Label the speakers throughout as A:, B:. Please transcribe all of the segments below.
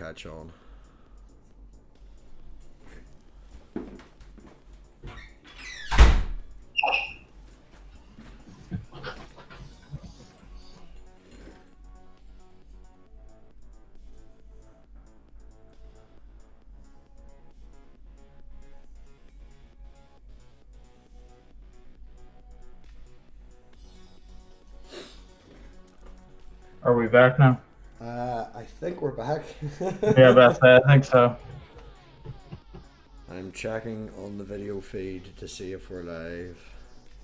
A: catch on.
B: Are we back now?
A: I think we're back.
B: Yeah, Beth, I think so.
A: I'm checking on the video feed to see if we're live.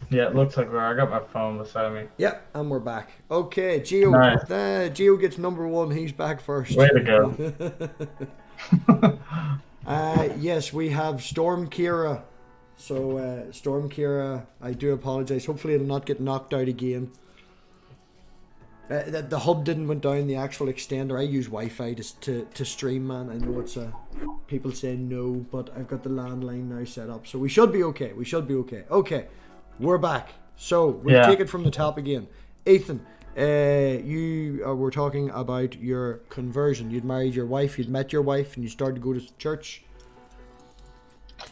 B: Yeah, it looks like we are. I got my phone beside me.
A: Yep, and we're back. Okay, Gio.
B: Nice.
A: Gio gets number one. He's back first.
B: Way to go.
A: Yes, we have Storm Kira. So, Storm Kira, I do apologise. Hopefully it'll not get knocked out again. The hub didn't went down, the actual extender. I use Wi-Fi to stream, man. I know it's people say no, but I've got the landline now set up. So we should be okay. Okay, we're back. So we'll take it from the top again. Ethan, you were talking about your conversion. You'd married your wife, you'd met your wife, and you started to go to church.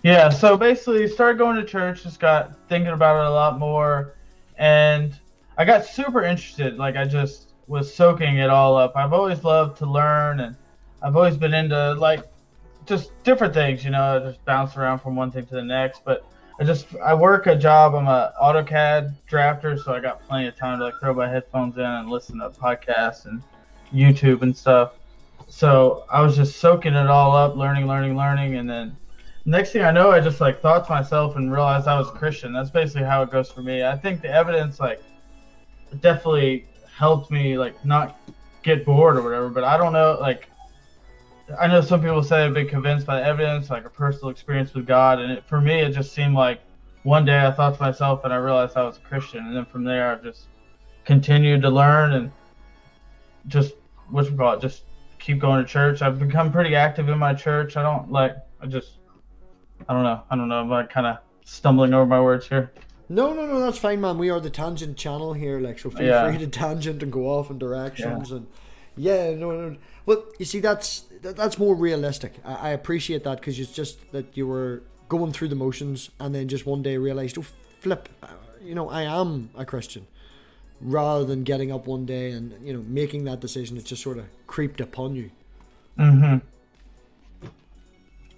B: Yeah, so basically started going to church, just got thinking about it a lot more, and I got super interested. Like, I just was soaking it all up. I've always loved to learn, and I've always been into, like, just different things, you know, just bounce around from one thing to the next. But I work a job. I'm a AutoCAD drafter, so I got plenty of time to, like, throw my headphones in and listen to podcasts and YouTube and stuff. So I was just soaking it all up, learning, and then next thing I know, I just, like, thought to myself and realized I was Christian. That's basically how it goes for me. I think the evidence, like, definitely helped me, like, not get bored or whatever, but I don't know, like, I know some people say they've been convinced by the evidence, like a personal experience with God, and for me it just seemed like one day I thought to myself and I realized I was a Christian, and then from there I've just continued to learn and just just keep going to church. I've become pretty active in my church. I don't know, I'm like kind of stumbling over my words here.
A: No, that's fine, man. We are the tangent channel here, like, so feel free to tangent and go off in directions. And no. Well, you see, that's more realistic. I appreciate that, because it's just that you were going through the motions and then just one day realized, oh, flip, I am a Christian, rather than getting up one day and, making that decision. It just sort of creeped upon you.
B: Mm-hmm.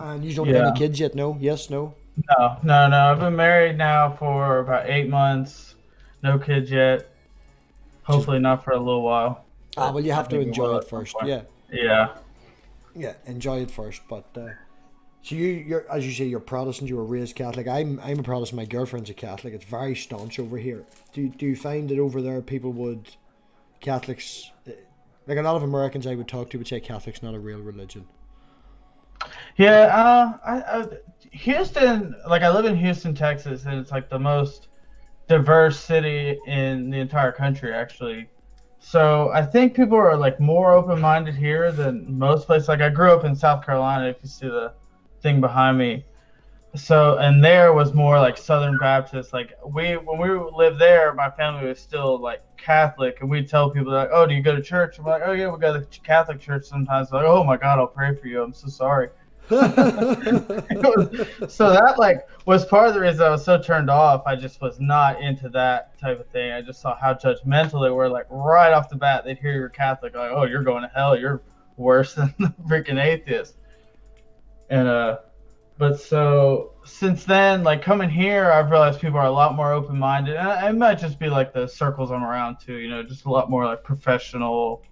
A: And you don't have any kids yet? No? Yes? No?
B: No. I've been married now for about 8 months. No kids yet. Hopefully not for a little while.
A: Well, you have to enjoy it first.
B: Yeah,
A: enjoy it first. But so you're, as you say, you're Protestant. You were raised Catholic. I'm a Protestant. My girlfriend's a Catholic. It's very staunch over here. Do you find that over there Catholics, like a lot of Americans I would talk to, would say Catholic's not a real religion?
B: Yeah, Houston, like, I live in Houston, Texas, and it's like the most diverse city in the entire country, actually. So I think people are, like, more open-minded here than most places. Like, I grew up in South Carolina, if you see the thing behind me. So, and there was more like Southern Baptist. Like, when we lived there, my family was still, like, Catholic, and we'd tell people, like, oh, do you go to church? I'm like, oh yeah, we go to Catholic church sometimes. Like, oh my God, I'll pray for you. I'm so sorry. So that, like, was part of the reason I was so turned off. I just was not into that type of thing. I just saw how judgmental they were. Like, right off the bat, they'd hear you're Catholic, like, oh, you're going to hell. You're worse than the freaking atheist. And but so since then, like, coming here, I've realized people are a lot more open-minded. And it might just be like the circles I'm around too, just a lot more like professional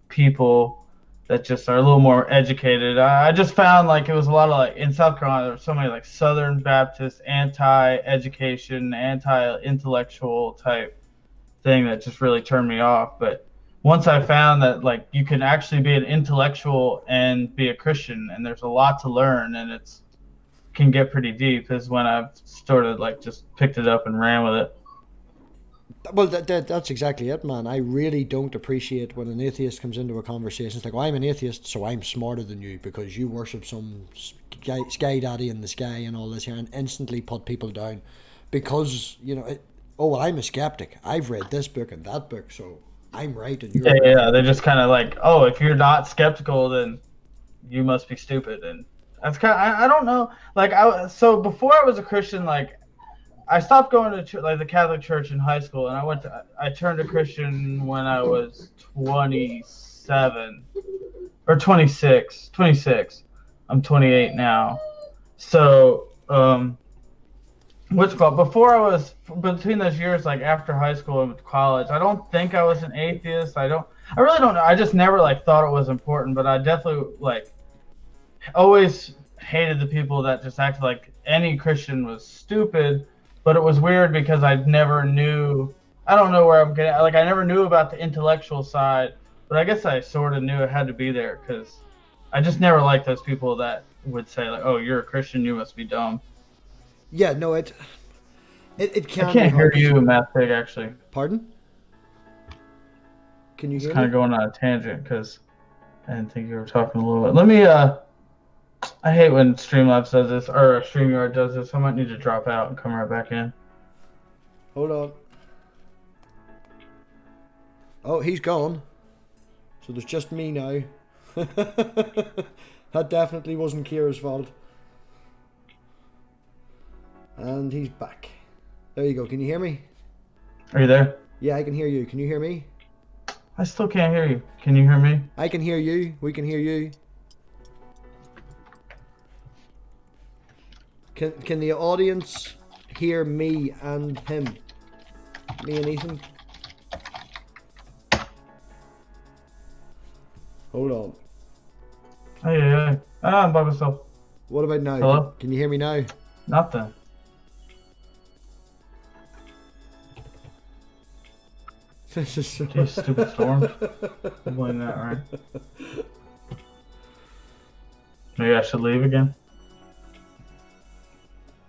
B: people that just are a little more educated. I just found, like, it was a lot of, like, in South Carolina, there were so many, like, Southern Baptist, anti-education, anti-intellectual type thing that just really turned me off. But once I found that, like, you can actually be an intellectual and be a Christian, and there's a lot to learn, and it's can get pretty deep, is when I've sort of, like, just picked it up and ran with it.
A: Well, that's exactly it, man. I really don't appreciate when an atheist comes into a conversation. It's like, well, I'm an atheist, so I'm smarter than you because you worship some sky daddy in the sky and all this here, and instantly put people down because, well, I'm a skeptic. I've read this book and that book, so I'm right and you're right.
B: Yeah, they're just kind of like, oh, if you're not skeptical, then you must be stupid. And that's kind of, I don't know. Like, so before I was a Christian, like, I stopped going to like the Catholic Church in high school, and I turned a Christian when I was 27 or 26. 26. I'm 28 now. So, what's called before I was between those years, like after high school and college, I don't think I was an atheist. I really don't know. I just never like thought it was important, but I definitely like always hated the people that just acted like any Christian was stupid. But it was weird because I never knew. I don't know where I'm getting. Like, I never knew about the intellectual side, but I guess I sort of knew it had to be there because I just never liked those people that would say like, "Oh, you're a Christian, you must be dumb."
A: Yeah, no, it can.
B: I can't hear you, MathPig. Actually,
A: pardon? Can you hear me?
B: It's kind of going on a tangent because I didn't think you were talking a little bit. Let me. I hate when Streamlabs does this, or StreamYard does this. I might need to drop out and come right back in.
A: Hold on. Oh, he's gone. So there's just me now. That definitely wasn't Kira's fault. And he's back. There you go. Can you hear me?
B: Are you there?
A: Yeah, I can hear you. Can you hear me?
B: I still can't hear you. Can you hear me?
A: I can hear you. We can hear you. Can the audience hear me and him? Me and Ethan? Hold on.
B: Hey. I'm by myself.
A: What about now?
B: Hello?
A: Can you hear me now?
B: Nothing.
A: This is so...
B: Geez, stupid storm. I'm blame that, right? Maybe I should leave again.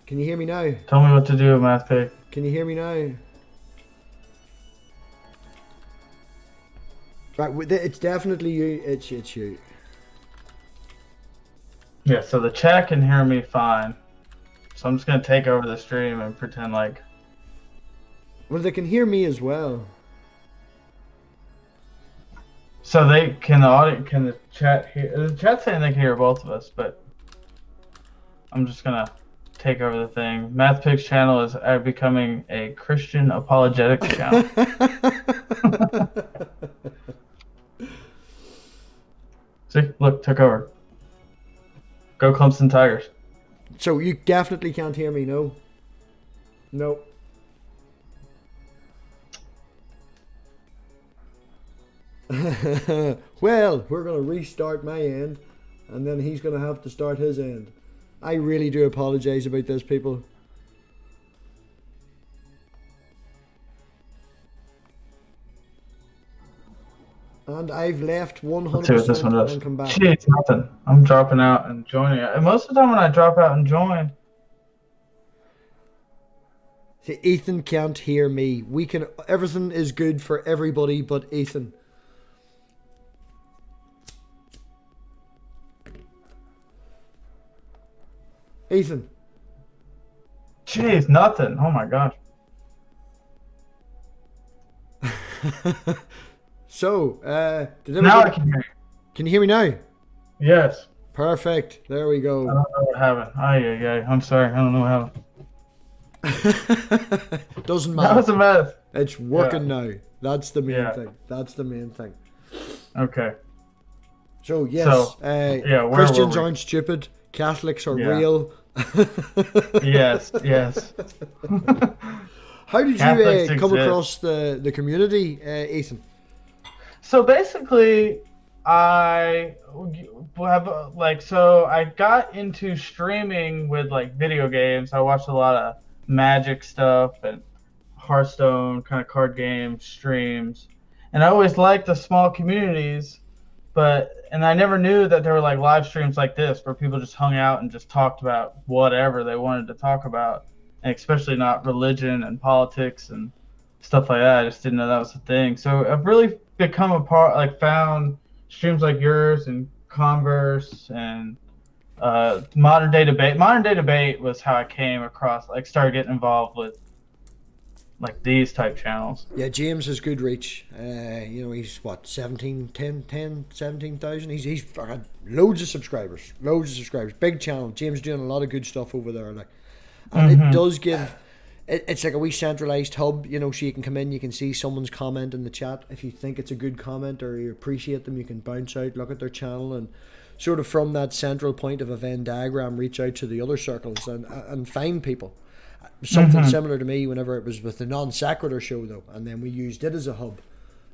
A: Can you hear me now?
B: Tell me what to do, MathPig.
A: Can you hear me now? Right, it's definitely you. It's you.
B: Yeah, so the chat can hear me fine. So I'm just gonna take over the stream and pretend like.
A: Well, they can hear me as well.
B: So they can the chat hear? The chat's saying they can hear both of us, but I'm just gonna take over the thing. MathPig's channel is becoming a Christian apologetics channel. See, look, took over. Go Clemson Tigers.
A: So you definitely can't hear me, no? No. Well, we're going to restart my end, and then he's going to have to start his end. I really do apologize about this, people. And I've left 100% and come back.
B: Jeez, nothing. I'm dropping out and joining. And most of the time when I drop out and join...
A: See, Ethan can't hear me. Everything is good for everybody but Ethan. Ethan.
B: Jeez, nothing. Oh my gosh.
A: So,
B: now I can hear you.
A: Can you hear me now?
B: Yes.
A: Perfect. There we go.
B: I don't know what happened. I'm sorry. I don't know what happened.
A: Doesn't matter.
B: That was a mess.
A: It's working now. That's the main
B: Yeah.
A: thing. That's the main thing.
B: Okay.
A: So, yes. Christians aren't stupid. Catholics are real.
B: Yes.
A: How did you come across the community, Ethan?
B: So basically, I got into streaming with like video games. I watched a lot of Magic stuff and Hearthstone kind of card game streams, and I always liked the small communities. And I never knew that there were like live streams like this where people just hung out and just talked about whatever they wanted to talk about, and especially not religion and politics and stuff like that. I just didn't know that was a thing. So I've really become found streams like yours and Converse and Modern Day Debate. Modern Day Debate was how I came across, started getting involved with like these type channels.
A: Yeah, James has good reach. He's what, 17,000. He's got loads of subscribers. Big channel. James doing a lot of good stuff over there. Like, and it does give. It's like a wee centralized hub, so you can come in, you can see someone's comment in the chat. If you think it's a good comment or you appreciate them, you can bounce out, look at their channel, and sort of from that central point of a Venn diagram, reach out to the other circles and find people. Something similar to me whenever it was with the Non Sequitur show, though, and then we used it as a hub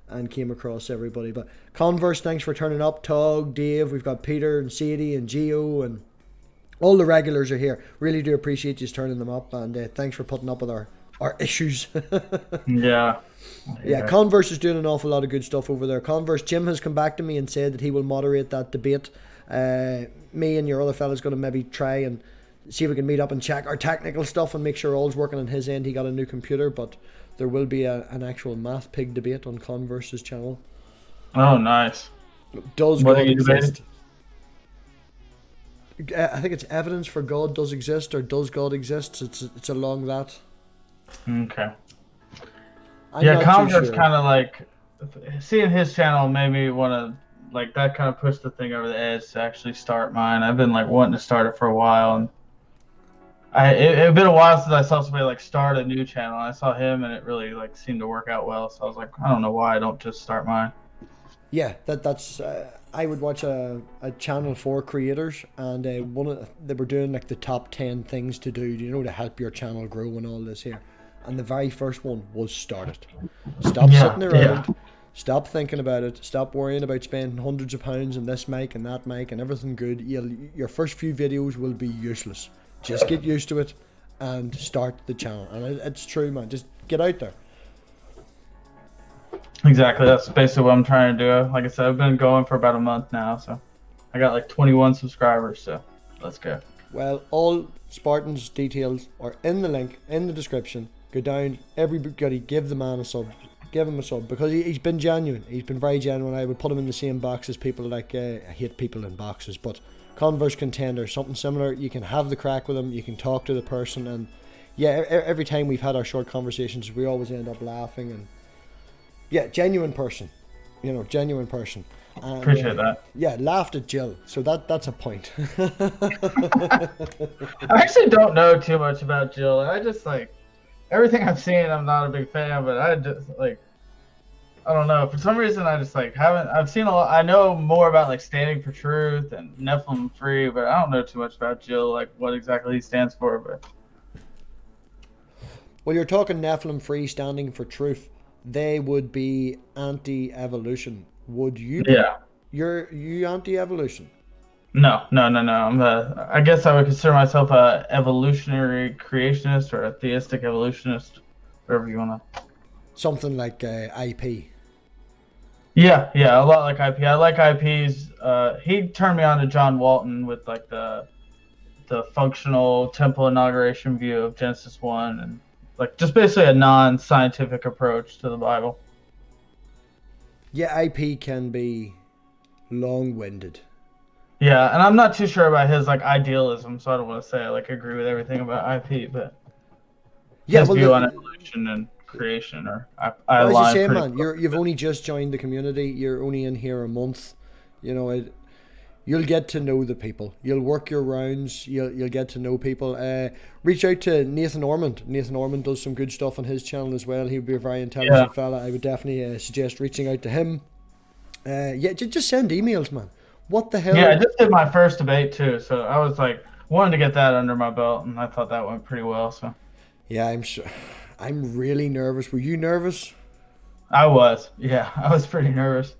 A: and came across everybody. But Converse, thanks for turning up. Tug, Dave, we've got Peter and Sadie and Gio, and all the regulars are here. Really do appreciate you turning them up, and thanks for putting up with our issues.
B: Yeah.
A: Converse is doing an awful lot of good stuff over there. Converse, Jim has come back to me and said that he will moderate that debate. Me and your other fella's going to maybe try and see if we can meet up and check our technical stuff and make sure all's working on his end. He got a new computer, but there will be an actual MathPig debate on Converse's channel.
B: Oh, nice.
A: Does God exist? I think it's evidence for God does exist, or does God exist? It's along that.
B: Okay. Converse kind of like seeing his channel made me want to, like, that kind of pushed the thing over the edge to actually start mine. I've been like wanting to start it for a while, and it's been a while since I saw somebody like start a new channel. I saw him, and it really like seemed to work out well. So I was like, I don't know why I don't just start mine. Yeah,
A: that's. I would watch a channel for creators, and they were doing like the top 10 things to do, to help your channel grow and all this here. And the very first one was start it. Stop sitting around. Yeah. Stop thinking about it. Stop worrying about spending hundreds of pounds on this mic and that mic and everything good. Your first few videos will be useless. Just get used to it and start the channel. And it's true, man. Just get out there.
B: Exactly. That's basically what I'm trying to do. Like I said, I've been going for about a month now, so I got like 21 subscribers, so let's go.
A: Well, all Spartan's details are in the link in the description. Go down, everybody give the man a sub. Give him a sub, because he's been genuine. He's been very genuine. I would put him in the same box as people like, I hate people in boxes, but Converse Contender, something similar. You can have the crack with him, you can talk to the person, and yeah, every time we've had our short conversations, we always end up laughing, and yeah, genuine person. Genuine person. And,
B: appreciate that.
A: Yeah, laughed at Jill, so that's a point.
B: I actually don't know too much about Jill. I just like everything I've seen. I'm not a big fan, but I just like, I don't know. For some reason, I just like haven't. I've seen a lot. I know more about like standing for truth and Nephilim free, but I don't know too much about Jill, like what exactly he stands for. But
A: well, you're talking Nephilim free, standing for truth. They would be anti-evolution. Would you be?
B: Yeah.
A: You anti-evolution?
B: No. I guess I would consider myself a evolutionary creationist or a theistic evolutionist, whatever you want to.
A: Something like IP.
B: Yeah, a lot like IP. I like IPs. He turned me on to John Walton with like the functional temple inauguration view of Genesis 1, and like just basically a non-scientific approach to the Bible.
A: Yeah, IP can be long-winded.
B: Yeah, and I'm not too sure about his like idealism, so I don't want to say I like agree with everything about IP, but his view on evolution and creation, or I
A: as you say, man, you've only just joined the community. You're only in here a month. You'll get to know the people. You'll work your rounds. You'll get to know people. Reach out to Nathan Ormond. Nathan Ormond does some good stuff on his channel as well. He would be a very intelligent fella. I would definitely suggest reaching out to him. Just send emails, man. What the hell?
B: Yeah, I just did my first debate too, so I was like wanted to get that under my belt, and I thought that went pretty well. So
A: yeah, I'm really nervous. Were you nervous?
B: I was. Yeah, I was pretty nervous.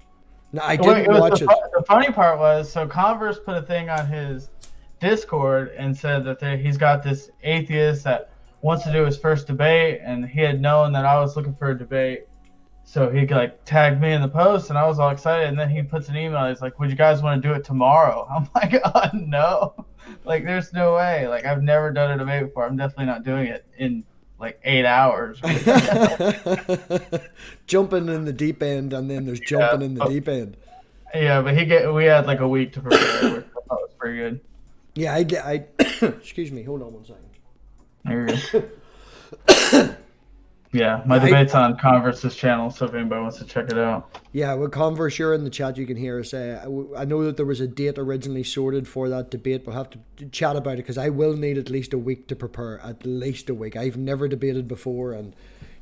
A: No, I didn't watch it.
B: The funny part was, so Converse put a thing on his Discord and said that he's got this atheist that wants to do his first debate, and he had known that I was looking for a debate. So he like tagged me in the post, and I was all excited. And then he puts an email. He's like, "Would you guys want to do it tomorrow?" I'm like, "Oh no! Like, there's no way. Like, I've never done a debate before. I'm definitely not doing it in like 8 hours."
A: Jumping in the deep end, and then there's jumping in the deep end.
B: Yeah, but we had like a week to prepare, which I thought was pretty good.
A: Yeah, I excuse me. Hold on one second.
B: There you go. Yeah, my debate's on Converse's channel, so if anybody wants to check it out.
A: Yeah, with Converse, you're in the chat, you can hear us. I know that there was a date originally sorted for that debate. We'll have to chat about it because I will need at least a week to prepare. At least a week. I've never debated before, and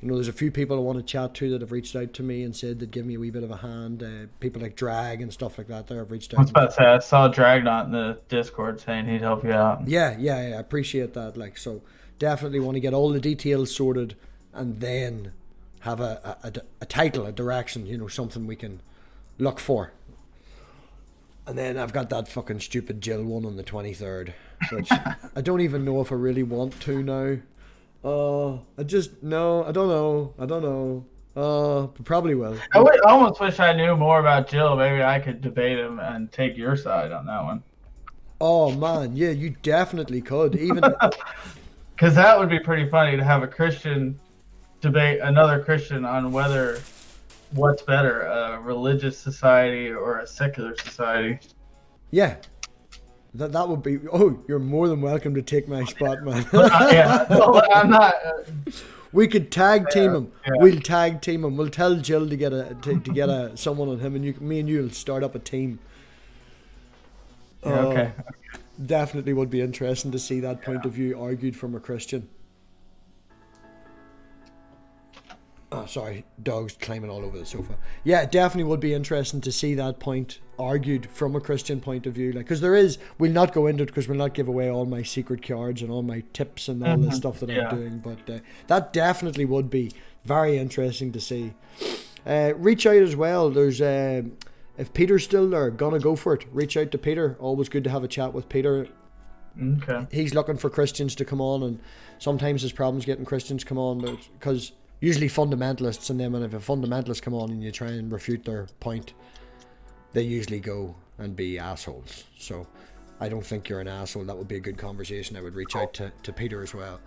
A: there's a few people I want to chat to that have reached out to me and said they'd give me a wee bit of a hand. People like Drag and stuff like that. That have reached out.
B: I was about to say, I saw Dragnot in the Discord saying he'd help you out.
A: Yeah, I appreciate that. Like, so definitely want to get all the details sorted and then have a title, a direction, something we can look for. And then I've got that fucking stupid Jill one on the 23rd, which I don't even know if I really want to now. I don't know. But probably will.
B: I almost wish I knew more about Jill. Maybe I could debate him and take your side on that one.
A: Oh man, yeah, you definitely could. Even
B: because that would be pretty funny to have a Christian debate another Christian on what's better, a religious society or a secular society.
A: Yeah. That would be. Oh, you're more than welcome to take my spot, man.
B: Yeah, no, I'm not.
A: We could tag team him. Yeah. We'll tag team him. We'll tell Jill to get someone on him, and me and you will start up a team.
B: Yeah, okay.
A: Definitely would be interesting to see that point of view argued from a Christian. Oh, sorry, dogs climbing all over the sofa. Yeah, it definitely would be interesting to see that point argued from a Christian point of view. Like, because we'll not go into it because we'll not give away all my secret cards and all my tips and all this stuff that I'm doing. But that definitely would be very interesting to see. Reach out as well. There's if Peter's still there, gonna go for it. Reach out to Peter. Always good to have a chat with Peter.
B: Okay.
A: He's looking for Christians to come on, and sometimes there's problems getting Christians come on, but because usually fundamentalists, and then when if a fundamentalist come on and you try and refute their point, they usually go and be assholes. So I don't think you're an asshole. That would be a good conversation. I would reach out to Peter as well.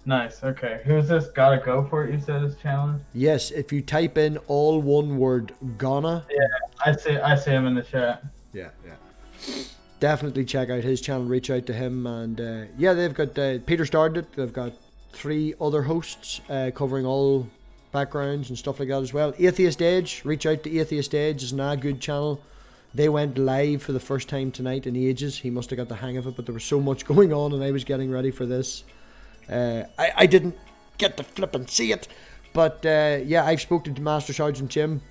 B: Nice. Okay. Who's this? Gotta go for it. You said his challenge.
A: Yes. If you type in all one word, gonna.
B: Yeah, I see him in the chat.
A: Yeah. Definitely check out his channel. Reach out to him, and they've got Peter started it. They've got 3 other hosts covering all backgrounds and stuff like that as well. Atheist Edge. Reach out to Atheist Edge. It's a good channel. They went live for the first time tonight in ages. He must have got the hang of it, but there was so much going on, and I was getting ready for this. I didn't get to flip and see it, but I've spoken to Master Sergeant Jim.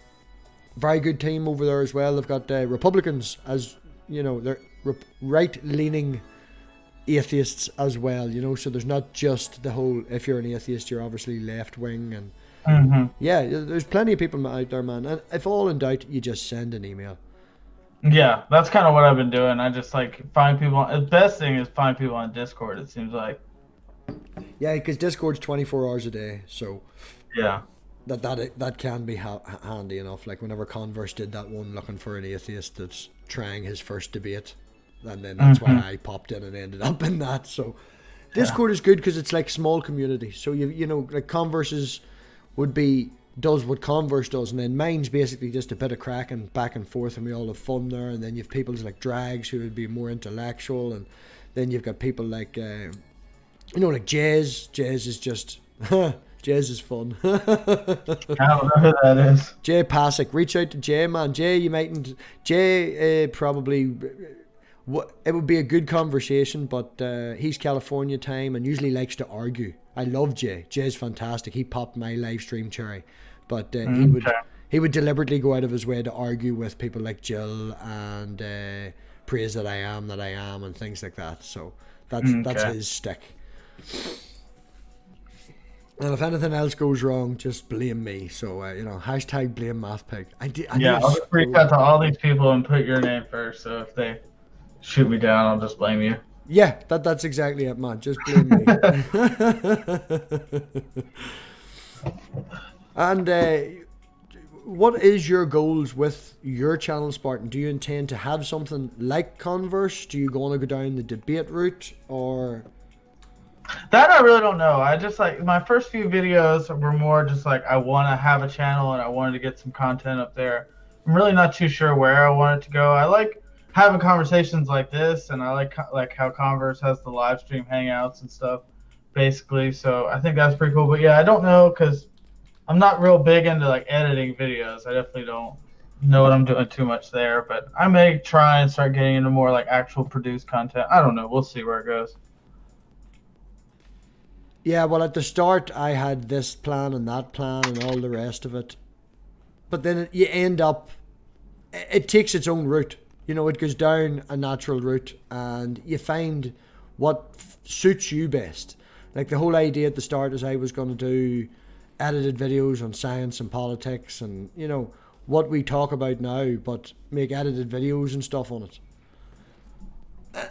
A: Very good team over there as well. They've got Republicans, as they're right-leaning atheists as well, so there's not just the whole, if you're an atheist you're obviously left-wing, and there's plenty of people out there, man, and if all in doubt you just send an email.
B: Yeah, that's kind of what I've been doing. I just find people. The best thing is find people on Discord, it seems like.
A: Yeah, because Discord's 24 hours a day, so
B: yeah,
A: that can be handy enough. Like whenever Converse did that one looking for an atheist that's trying his first debate, and then that's why I popped in and ended up in that. So Discord is good because it's like small community. So like Converse's does what Converse does, and then mine's basically just a bit of cracking back and forth, and we all have fun there. And then you've people like Drags who would be more intellectual, and then you've got people like like Jez. Jez is just Jez is fun.
B: I don't know who that is.
A: Jay Pasick. Reach out to Jay, man. Jay, you mightn't. Jay probably. It would be a good conversation, but he's California time and usually likes to argue. I love Jay. Jay's fantastic. He popped my live stream cherry, but he would deliberately go out of his way to argue with people like Jill and praise that I am, and things like that. So that's his stick. And if anything else goes wrong, just blame me. So hashtag blame MathPig.
B: I'll just reach out to all these people and put your name first. So if they shoot me down, I'll just blame you.
A: Yeah, that's exactly it, man. Just blame me. And what is your goals with your channel, Spartan? Do you intend to have something like Converse? Do you want to go down the debate route, or?
B: That I really don't know. I just my first few videos were more just I want to have a channel and I wanted to get some content up there. I'm really not too sure where I want it to go. I like having conversations like this, and I like how Converse has the live stream hangouts and stuff. basically. So I think that's pretty cool. But yeah, I don't know because I'm not real big into like editing videos. I definitely don't know what I'm doing too much there. But I may try and start getting into more like actual produced content. I don't know. We'll see where it goes.
A: Yeah, well, at the start, I had this plan and that plan and all the rest of it. But then you end up, it takes its own route. You know, it goes down a natural route and you find what suits you best. Like the whole idea at the start is I was going to do edited videos on science and politics and, you know, what we talk about now, but make edited videos and stuff on it.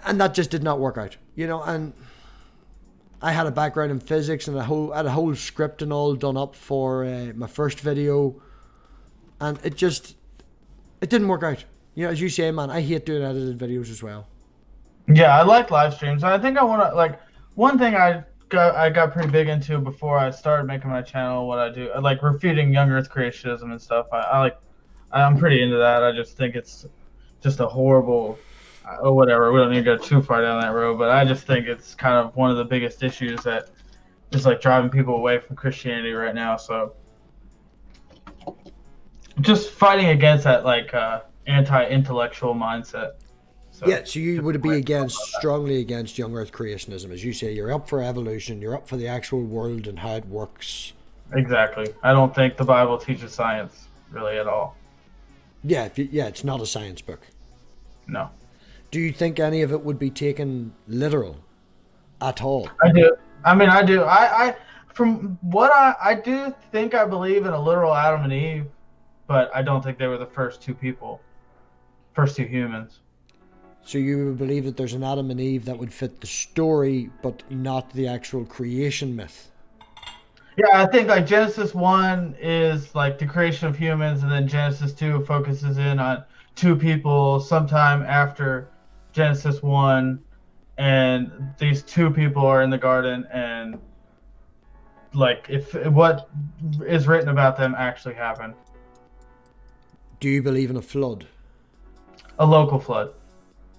A: And that just did not work out, you know, and I had a background in physics and had a whole script and all done up for my first video, and it didn't work out. You know, as you say, man, I hate doing edited videos as well.
B: Yeah, I like live streams. I think I want to like one thing I got pretty big into before I started making my channel. What I do, I like refuting young Earth creationism and stuff. I'm pretty into that. I just think it's just a horrible. Or whatever. We don't need to go too far down that road, but I just think it's kind of one of the biggest issues that is like driving people away from Christianity right now. So just fighting against that like anti-intellectual mindset. So,
A: yeah, so you would be strongly against young Earth creationism, as you say. You're up for evolution. You're up for the actual world and how it works.
B: Exactly. I don't think the Bible teaches science really at all.
A: Yeah, it's not a science book.
B: No.
A: Do you think any of it would be taken literal at all?
B: I do. I mean, I do. I from what I do think I believe in a literal Adam and Eve, but I don't think they were the first two humans.
A: So you would believe that there's an Adam and Eve that would fit the story, but not the actual creation myth?
B: Yeah, I think like Genesis 1 is like the creation of humans, and then Genesis 2 focuses in on two people sometime after Genesis 1, and these two people are in the garden, and like if what is written about them actually happened.
A: Do you believe in a flood?
B: A local flood.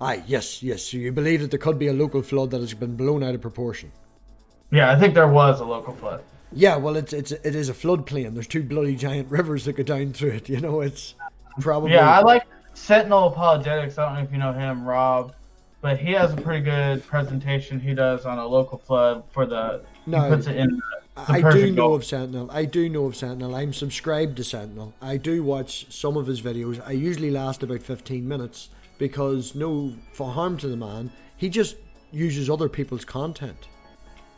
A: Aye, yes. So you believe that there could be a local flood that has been blown out of proportion?
B: Yeah, I think there was a local flood.
A: Yeah, well, it is a floodplain. There's two bloody giant rivers that go down through it. You know, it's probably...
B: Yeah, I like Sentinel Apologetics. I don't know if you know him, Rob, but he has a pretty good presentation he does on a local flood for the...
A: No,
B: he puts it in the
A: I
B: Persian
A: do know
B: Gulf.
A: of Sentinel. I'm subscribed to Sentinel. I do watch some of his videos. I usually last about 15 minutes because no for harm to the man. He just uses other people's content.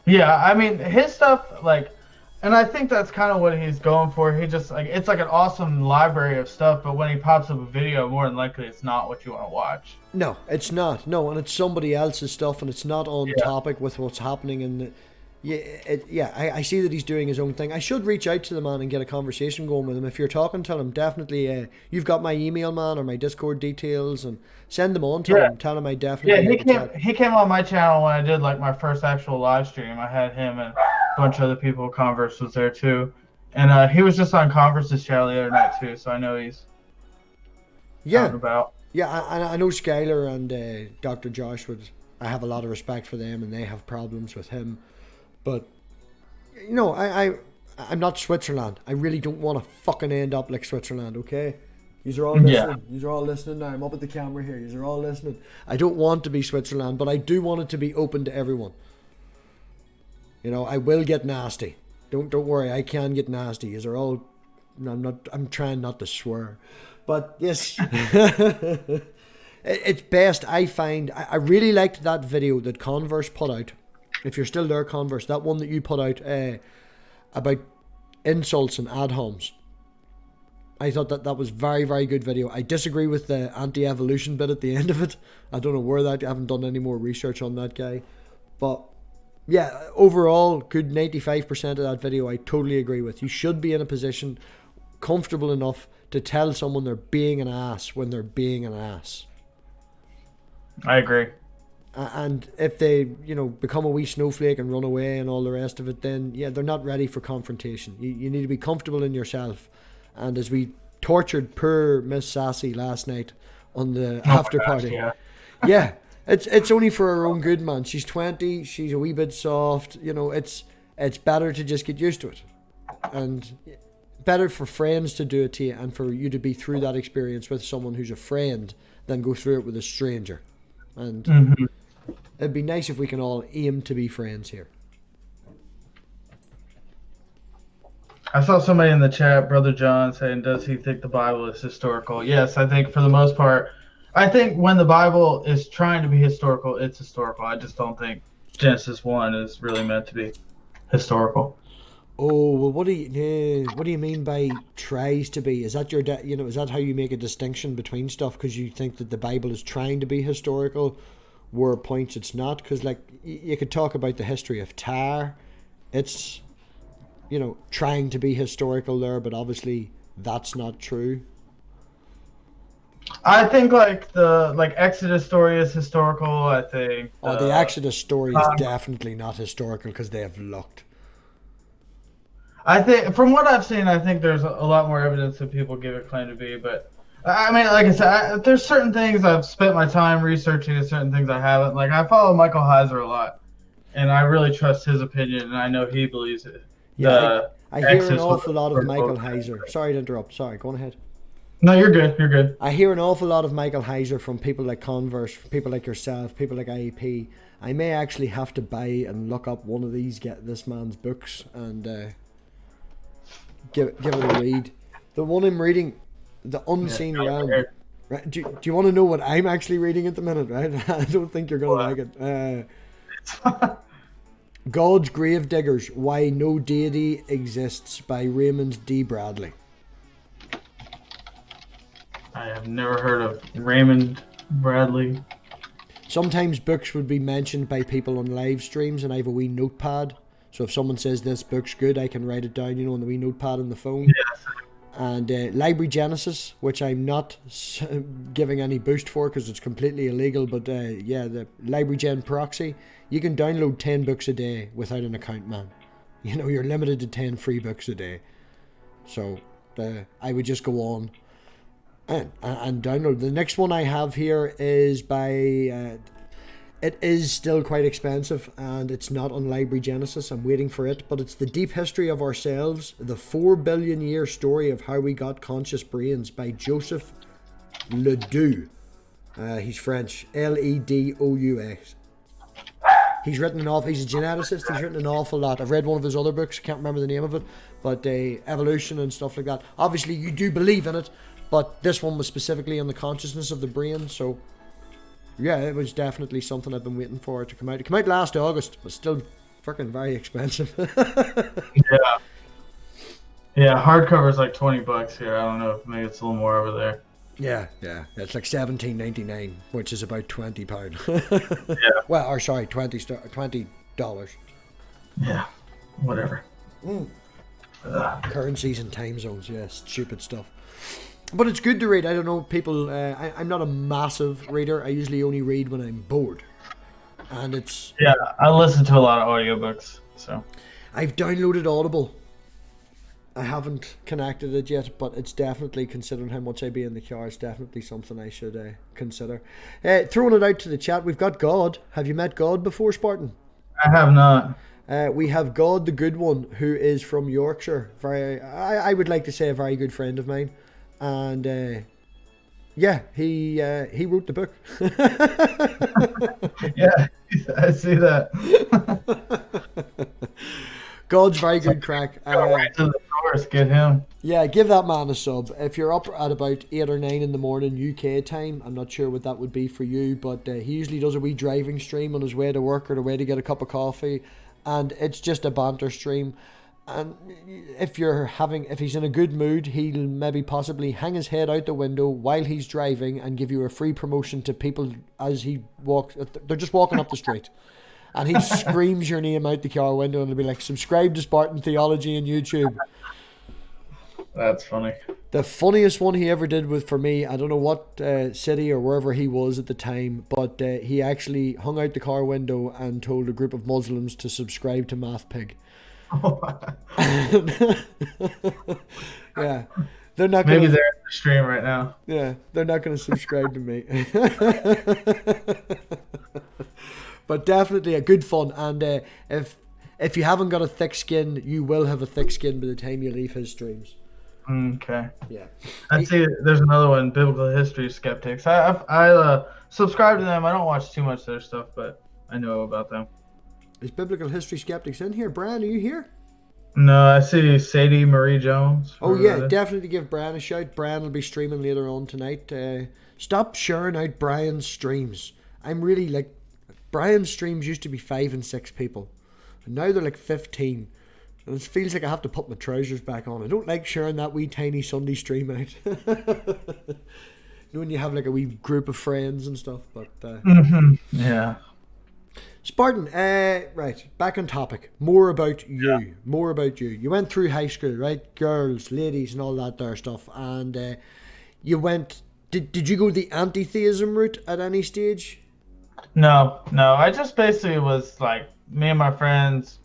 B: Yeah, I mean, his stuff, like... And I think that's kind of what he's going for. He just like it's like an awesome library of stuff, but when he pops up a video, more than likely it's not what you want to watch.
A: No, it's not. No, and it's somebody else's stuff, and it's not on topic with what's happening in the. I see that he's doing his own thing. I should reach out to the man and get a conversation going with him. If you're talking to him, definitely. You've got my email, man, or my Discord details, and send them on to him. Tell him I definitely.
B: Yeah, he came on my channel when I did like my first actual live stream. I had him and a bunch of other people. Converse was there too, and he was just on Converse's channel the other night too. So I know he's out about.
A: Yeah, I know Skylar and Dr. Josh would. I have a lot of respect for them, and they have problems with him. But, you know, I'm not Switzerland. I really don't want to fucking end up like Switzerland, okay? These are all listening. Yeah. These are all listening now. I'm up at the camera here. These are all listening. I don't want to be Switzerland, but I do want it to be open to everyone. You know, I will get nasty. Don't worry. I can get nasty. These are all... I'm trying not to swear. But, yes. It's best, I find... I really liked that video that Converse put out. If you're still there, Converse, that one that you put out about insults and ad homs. I thought that was very, very good video. I disagree with the anti-evolution bit at the end of it. I don't know where that... I haven't done any more research on that guy. But, yeah, overall, good 95% of that video I totally agree with. You should be in a position comfortable enough to tell someone they're being an ass when they're being an ass.
B: I agree.
A: And if they, you know, become a wee snowflake and run away and all the rest of it, then, yeah, they're not ready for confrontation. You need to be comfortable in yourself. And as we tortured poor Miss Sassy last night on the after party. Yeah, It's only for her own good, man. She's 20. She's a wee bit soft. You know, it's better to just get used to it, and better for friends to do it to you, and for you to be through that experience with someone who's a friend than go through it with a stranger. And it'd be nice if we can all aim to be friends here.
B: I saw somebody in the chat, Brother John, saying, does he think the Bible is historical? Yes, I think for the most part. I think when the Bible is trying to be historical, it's historical. I just don't think Genesis 1 is really meant to be historical.
A: Oh, well, what do you mean by tries to be? Is that is that how you make a distinction between stuff? Because you think that the Bible is trying to be historical, where points it's not? Because, like, you could talk about the history of Tyre. It's, trying to be historical there, but obviously that's not true.
B: I think the Exodus story is historical. I think
A: the Exodus story is definitely not historical because they have looked.
B: I think from what I've seen, I think there's a lot more evidence than people give it claim to be. But I mean, like I said, there's certain things I've spent my time researching, and certain things I haven't. Like, I follow Michael Heiser a lot, and I really trust his opinion, and I know he believes it.
A: Yeah, I hear an awful lot of Michael Heiser. Sorry to interrupt. Sorry, go on ahead.
B: No, you're good. You're good.
A: I hear an awful lot of Michael Heiser from people like Converse, people like yourself, people like IEP. I may actually have to buy and look up one of these, get this man's books, and give it a read. The one I'm reading, The Unseen Realm. Right? Do you want to know what I'm actually reading at the minute? Right? I don't think you're gonna like it. God's Gravediggers: Why No Deity Exists by Raymond D. Bradley.
B: I have never heard of Raymond Bradley.
A: Sometimes books would be mentioned by people on live streams, and I have a wee notepad. So if someone says this book's good, I can write it down, on the wee notepad on the phone.
B: Yes.
A: And Library Genesis, which I'm not giving any boost for because it's completely illegal, but the Library Gen proxy, you can download 10 books a day without an account, man. You're limited to 10 free books a day. So I would just go on and download. The next one I have here is by... it is still quite expensive, and it's not on Library Genesis. I'm waiting for it, but it's The Deep History of Ourselves, the 4 billion year story of how we got conscious brains by Joseph Ledoux. He's French, Ledous. He's written he's a geneticist, he's written an awful lot. I've read one of his other books, can't remember the name of it, but evolution and stuff like that. Obviously you do believe in it, but this one was specifically on the consciousness of the brain, so... yeah, it was definitely something I've been waiting for to come out. It came out last August, but still freaking very expensive.
B: Yeah, hardcover is like $20 here. I don't know if maybe it's a little more over there.
A: Yeah, it's like $17.99, which is about £20.
B: Yeah.
A: Well, or sorry, $20.
B: Yeah, whatever.
A: Currencies and time zones, stupid stuff. But it's good to read. I don't know, people... I'm not a massive reader. I usually only read when I'm bored. And it's...
B: yeah, I listen to a lot of audiobooks, so...
A: I've downloaded Audible. I haven't connected it yet, but it's definitely, considering how much I be in the car, it's definitely something I should consider. Throwing it out to the chat, we've got God. Have you met God before, Spartan?
B: I have not.
A: We have God the Good One, who is from Yorkshire. I would like to say a very good friend of mine. And he wrote the book.
B: Yeah, I see that.
A: God's very good crack.
B: Right to the source, get him.
A: Yeah, give that man a sub. If you're up at about 8 or 9 in the morning UK time, I'm not sure what that would be for you, but he usually does a wee driving stream on his way to work or the way to get a cup of coffee, and it's just a banter stream. And if he's in a good mood, he'll maybe possibly hang his head out the window while he's driving and give you a free promotion to people as he walks. They're just walking up the street. And he screams your name out the car window and it'll be like, subscribe to Spartan Theology on YouTube.
B: That's funny.
A: The funniest one he ever did for me, I don't know what city or wherever he was at the time, but he actually hung out the car window and told a group of Muslims to subscribe to MathPig. Yeah, they're not.
B: Maybe they're in the stream right now.
A: Yeah, they're not going to subscribe to me. But definitely a good fun. And if you haven't got a thick skin, you will have a thick skin by the time you leave his streams.
B: Okay.
A: Yeah.
B: I see. There's another one, Biblical History Skeptics. I subscribe to them. I don't watch too much of their stuff, but I know about them.
A: Is Biblical History Skeptics in here? Brian, are you here?
B: No, I see Sadie Marie Jones.
A: Oh yeah, definitely give Brian a shout. Brian will be streaming later on tonight. Stop sharing out Brian's streams. I'm really like, Brian's streams used to be 5 and 6 people, and now they're like 15. And it feels like I have to put my trousers back on. I don't like sharing that wee tiny Sunday stream out. When you have like a wee group of friends and stuff. But
B: yeah.
A: Spartan, right, back on topic. More about you. More about you. You went through high school, right? Girls, ladies, and all that there stuff. And you went. Did you go the anti-theism route at any stage?
B: No. I just basically was like, me and my friends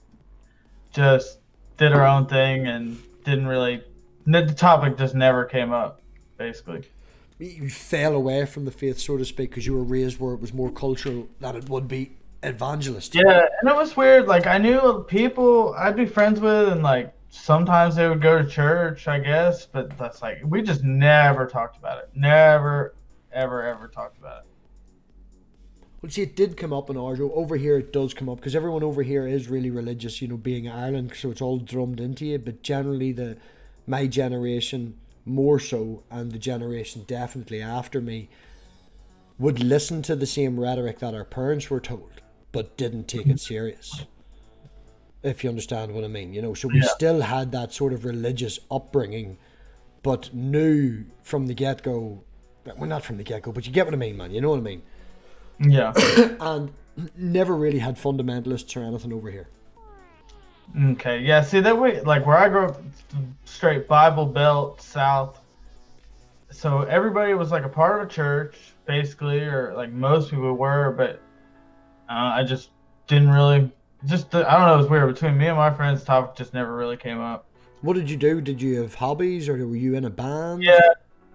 B: just did our own thing and didn't really. The topic just never came up, basically.
A: You fell away from the faith, so to speak, because you were raised where it was more cultural than it would be evangelist.
B: Yeah, and it was weird. Like, I knew people I'd be friends with, and like sometimes they would go to church, I guess, but that's like, we just never talked about it. Never, ever talked about it.
A: Well, see, it did come up in ours. Over here, it does come up because everyone over here is really religious, being Ireland, so it's all drummed into you. But generally, my generation more so, and the generation definitely after me, would listen to the same rhetoric that our parents were told, but didn't take it serious. If you understand what I mean, so we still had that sort of religious upbringing, but knew from the get-go, well, not from the get-go, but you get what I mean, man, you know what I mean?
B: Yeah.
A: And never really had fundamentalists or anything over here.
B: Okay, yeah, see, that way, like, where I grew up, straight Bible Belt, South, so everybody was, like, a part of a church, basically, or, like, most people were, but I just didn't really, I don't know, it was weird. Between me and my friends, the topic just never really came up.
A: What did you do? Did you have hobbies, or were you in a band?
B: Yeah,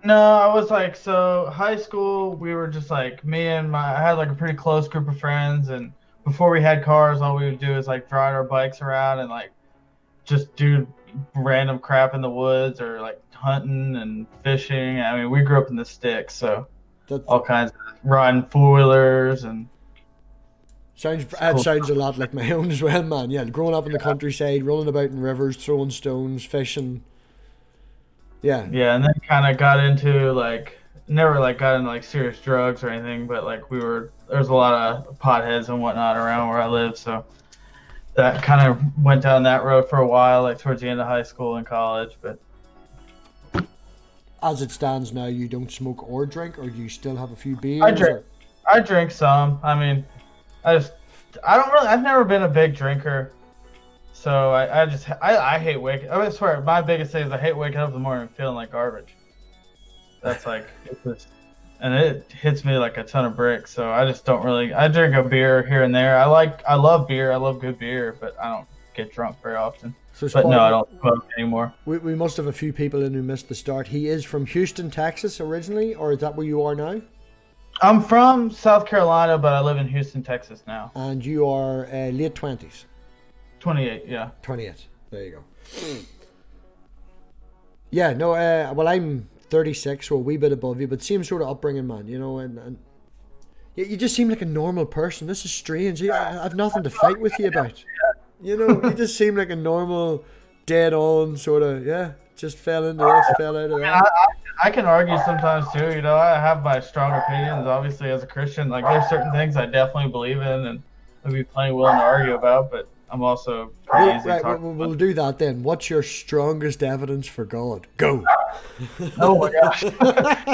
B: no, I was, like, so, high school, we were just, like, I had, like, a pretty close group of friends, and before we had cars, all we would do is like ride our bikes around and like just do random crap in the woods or like hunting and fishing. I mean, we grew up in the sticks, so all kinds of riding 4-wheelers and
A: sounds a lot like my own as well, man. Yeah, growing up in the countryside, running about in rivers, throwing stones, fishing. Yeah.
B: Yeah, and then kind of got into like never like got into like serious drugs or anything, but like there's a lot of potheads and whatnot around where I live, so that kind of went down that road for a while, like towards the end of high school and college. But
A: as it stands now, you don't smoke or drink, or do you still have a few beers?
B: I drink some. I mean, I've never been a big drinker, so I hate waking. I swear, my biggest thing is I hate waking up in the morning and feeling like garbage. That's like, and it hits me like a ton of bricks. So I just don't really. I drink a beer here and there. I love beer. I love good beer, but I don't get drunk very often. But no, I don't smoke anymore.
A: We must have a few people in who missed the start. He is from Houston, Texas originally, or is that where you are now?
B: I'm from South Carolina, but I live in Houston, Texas now.
A: And you are late 20s? 28,
B: yeah.
A: 28. There you go. Yeah, no, well, I'm 36, so a wee bit above you, but same sort of upbringing, man, and you just seem like a normal person. This is strange. I've nothing to fight with you about. You just seem like a normal, dead-on sort of, just fell into this, fell out of that.
B: I can argue sometimes too, I have my strong opinions, obviously, as a Christian. Like, there's certain things I definitely believe in and I'd be plenty willing to argue about, but I'm also pretty easy to talk about.
A: We'll do that then. What's your strongest evidence for God? Go.
B: Oh my gosh.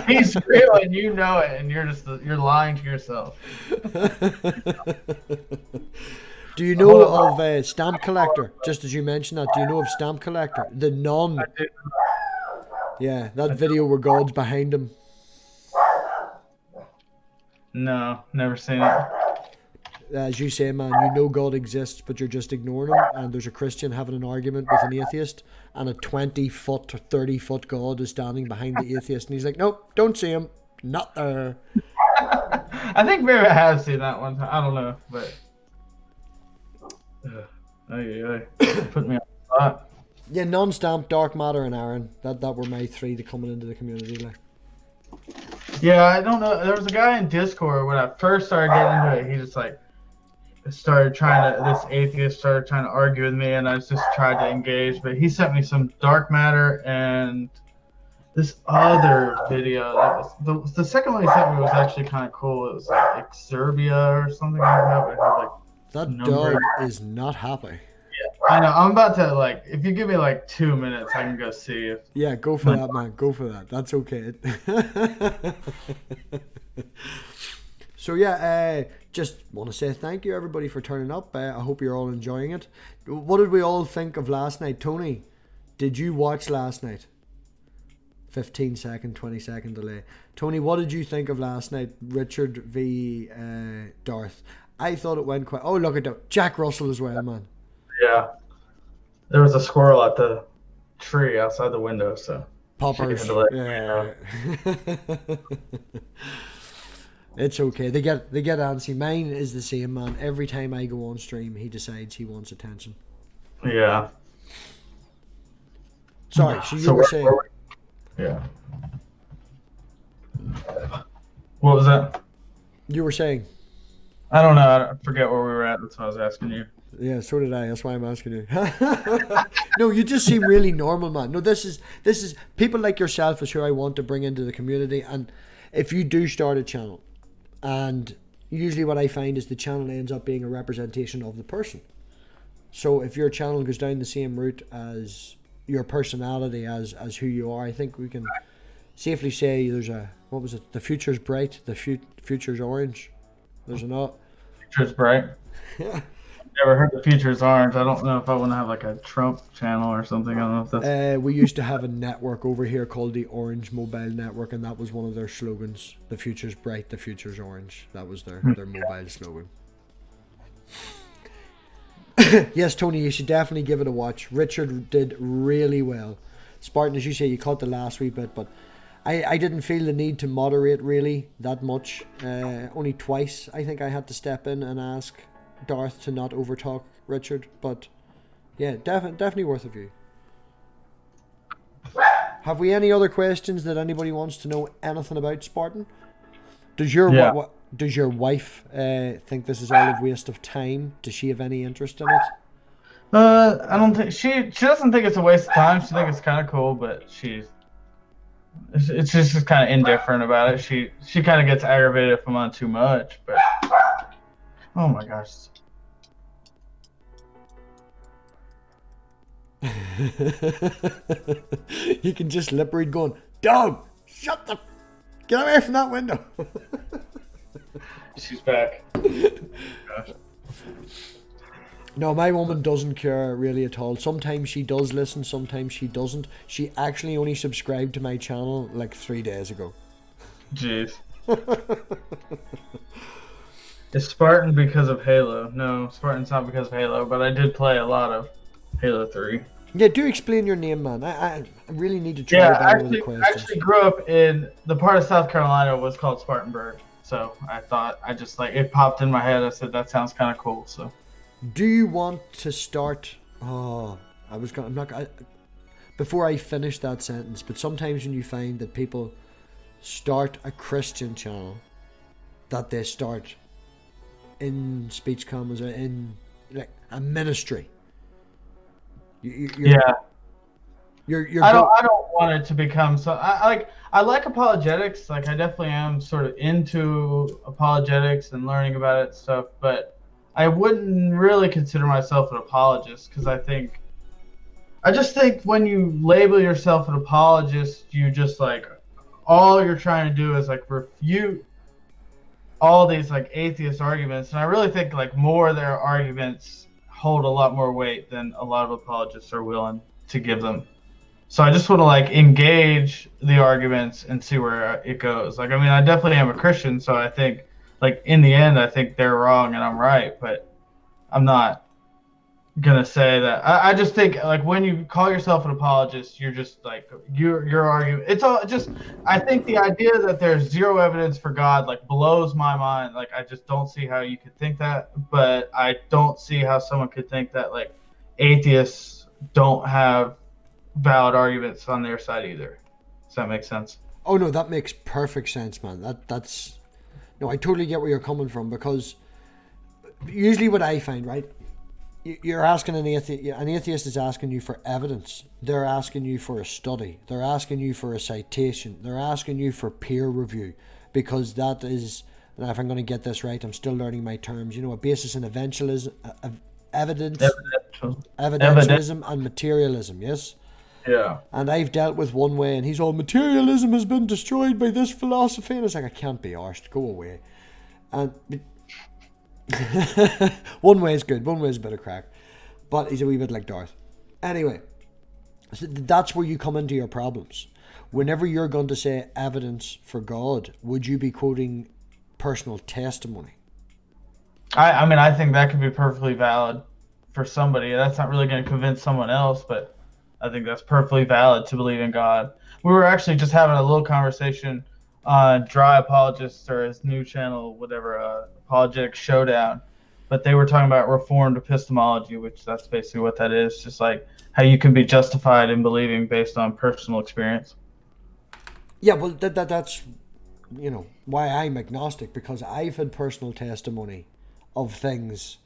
B: He's real and you know it, and you're lying to yourself.
A: Do you know of Stamp Collector? Just as you mentioned that, do you know of Stamp Collector? The nun. Yeah, that video where God's behind him.
B: No, never seen it.
A: As you say, man, you know God exists, but you're just ignoring him. And there's a Christian having an argument with an atheist, and a 20-foot or 30-foot God is standing behind the atheist, and he's like, "Nope, don't see him. Not there."
B: I think maybe I have seen that one. I don't know, but put me on the spot.
A: Yeah, non-stamp, dark matter, and Aaron. That were my three to coming into the community. Like.
B: Yeah, I don't know. There was a guy in Discord when I first started getting into it. He just like started trying to. This atheist started trying to argue with me, and I just tried to engage. But he sent me some dark matter and this other video. That was the second one he sent me was actually kind of cool. It was like Exerbia or something like that. It had like
A: that dog is not happy.
B: I know. I'm about to like. If you give me like 2 minutes, I can go see if.
A: Yeah, go for that, man. Go for that. That's okay. So yeah, just want to say thank you everybody for turning up. I hope you're all enjoying it. What did we all think of last night, Tony? Did you watch last night? 15-second, 20-second delay. Tony, what did you think of last night? Richard v Darth. I thought it went quite. Oh, look at that. Jack Russell as well, man.
B: Yeah, there was a squirrel at the tree outside the window, so
A: poppers. Yeah. It's okay. They get antsy. Mine is the same, man. Every time I go on stream, he decides he wants attention.
B: Yeah.
A: Sorry. So you were saying.
B: Yeah. What was that?
A: You were saying.
B: I don't know. I forget where we were at. That's what I was asking you.
A: Yeah, so did I. That's why I'm asking you. No, you just seem really normal, man. No, this is people like yourself is who I want to bring into the community. And if you do start a channel, and usually what I find is the channel ends up being a representation of the person. So if your channel goes down the same route as your personality, as who you are, I think we can safely say there's a, what was it? The future's bright, the future's orange. There's a not.
B: Future's bright.
A: Yeah.
B: Never heard the future's orange. I don't know if I want to have like a Trump channel or something. I don't know if that's.
A: We used to have a network over here called the Orange Mobile Network, and that was one of their slogans. The future's bright, the future's orange. That was their mobile slogan. Yes, Tony, you should definitely give it a watch. Richard did really well. Spartan, as you say, you caught the last wee bit, but I didn't feel the need to moderate really that much. Only twice I think I had to step in and ask Darth to not overtalk Richard, but yeah, definitely worth a view. Have we any other questions that anybody wants to know anything about, Spartan? Does your wife think this is all a waste of time? Does she have any interest in it?
B: I don't think she doesn't think it's a waste of time. She thinks it's kind of cool, but it's just kind of indifferent about it. She kind of gets aggravated if I'm on too much, but. Oh my gosh.
A: You can just lip read going, dog, get away from that window.
B: She's back. Gosh.
A: No, my woman doesn't care really at all. Sometimes she does listen, sometimes she doesn't. She actually only subscribed to my channel like 3 days ago.
B: Jeez. Is Spartan because of Halo? No, Spartan's not because of Halo, but I did play a lot of Halo 3.
A: Yeah, do explain your name, man. I really need to try down all the questions.
B: I actually grew up in the part of South Carolina was called Spartanburg, so I thought it popped in my head. I said that sounds kind of cool. So,
A: do you want to start? Before I finish that sentence, but sometimes when you find that people start a Christian channel, that they start in speech commas or in like a ministry. I don't want it to become so. I like apologetics. Like I definitely am sort of into apologetics and learning about it and stuff. But I wouldn't really consider myself an apologist because I just think when you label yourself an apologist, you just like all you're trying to do is like refute all these like atheist arguments, and I really think like more of their arguments hold a lot more weight than a lot of apologists are willing to give them. So I just want to like engage the arguments and see where it goes. Like I mean, I definitely am a Christian, so I think like in the end, I think they're wrong and I'm right, but I'm not
B: gonna say that I just think like when you call yourself an apologist, you're just like you're arguing. It's all just I think the idea that there's zero evidence for God like blows my mind. Like I just don't see how you could think that, but I don't see how someone could think that like atheists don't have valid arguments on their side either. Does that make sense?
A: Oh no, that makes perfect sense, man. That's no, I totally get where you're coming from, because usually what I find, right? You're asking an atheist is asking you for evidence. They're asking you for a study. They're asking you for a citation. They're asking you for peer review, because that is, and if I'm going to get this right, I'm still learning my terms. You know, a basis in eventualism, evidentialism and materialism. Yes.
B: Yeah.
A: And I've dealt with one way, and he's all, materialism has been destroyed by this philosophy, and it's like, I can't be arsed. Go away. And one way is good, one way is a bit of crack, but he's a wee bit like Darth. Anyway, so that's where you come into your problems. Whenever you're going to say evidence for God, would you be quoting personal testimony?
B: I mean, I think that could be perfectly valid for somebody. That's not really going to convince someone else, but I think that's perfectly valid to believe in God. We were actually just having a little conversation on Dry Apologists, or his new channel, whatever, Apologetic Showdown. But they were talking about Reformed epistemology, which that's basically what that is. Just like how you can be justified in believing based on personal experience.
A: Yeah, well, that's, you know, why I'm agnostic, because I've had personal testimony of things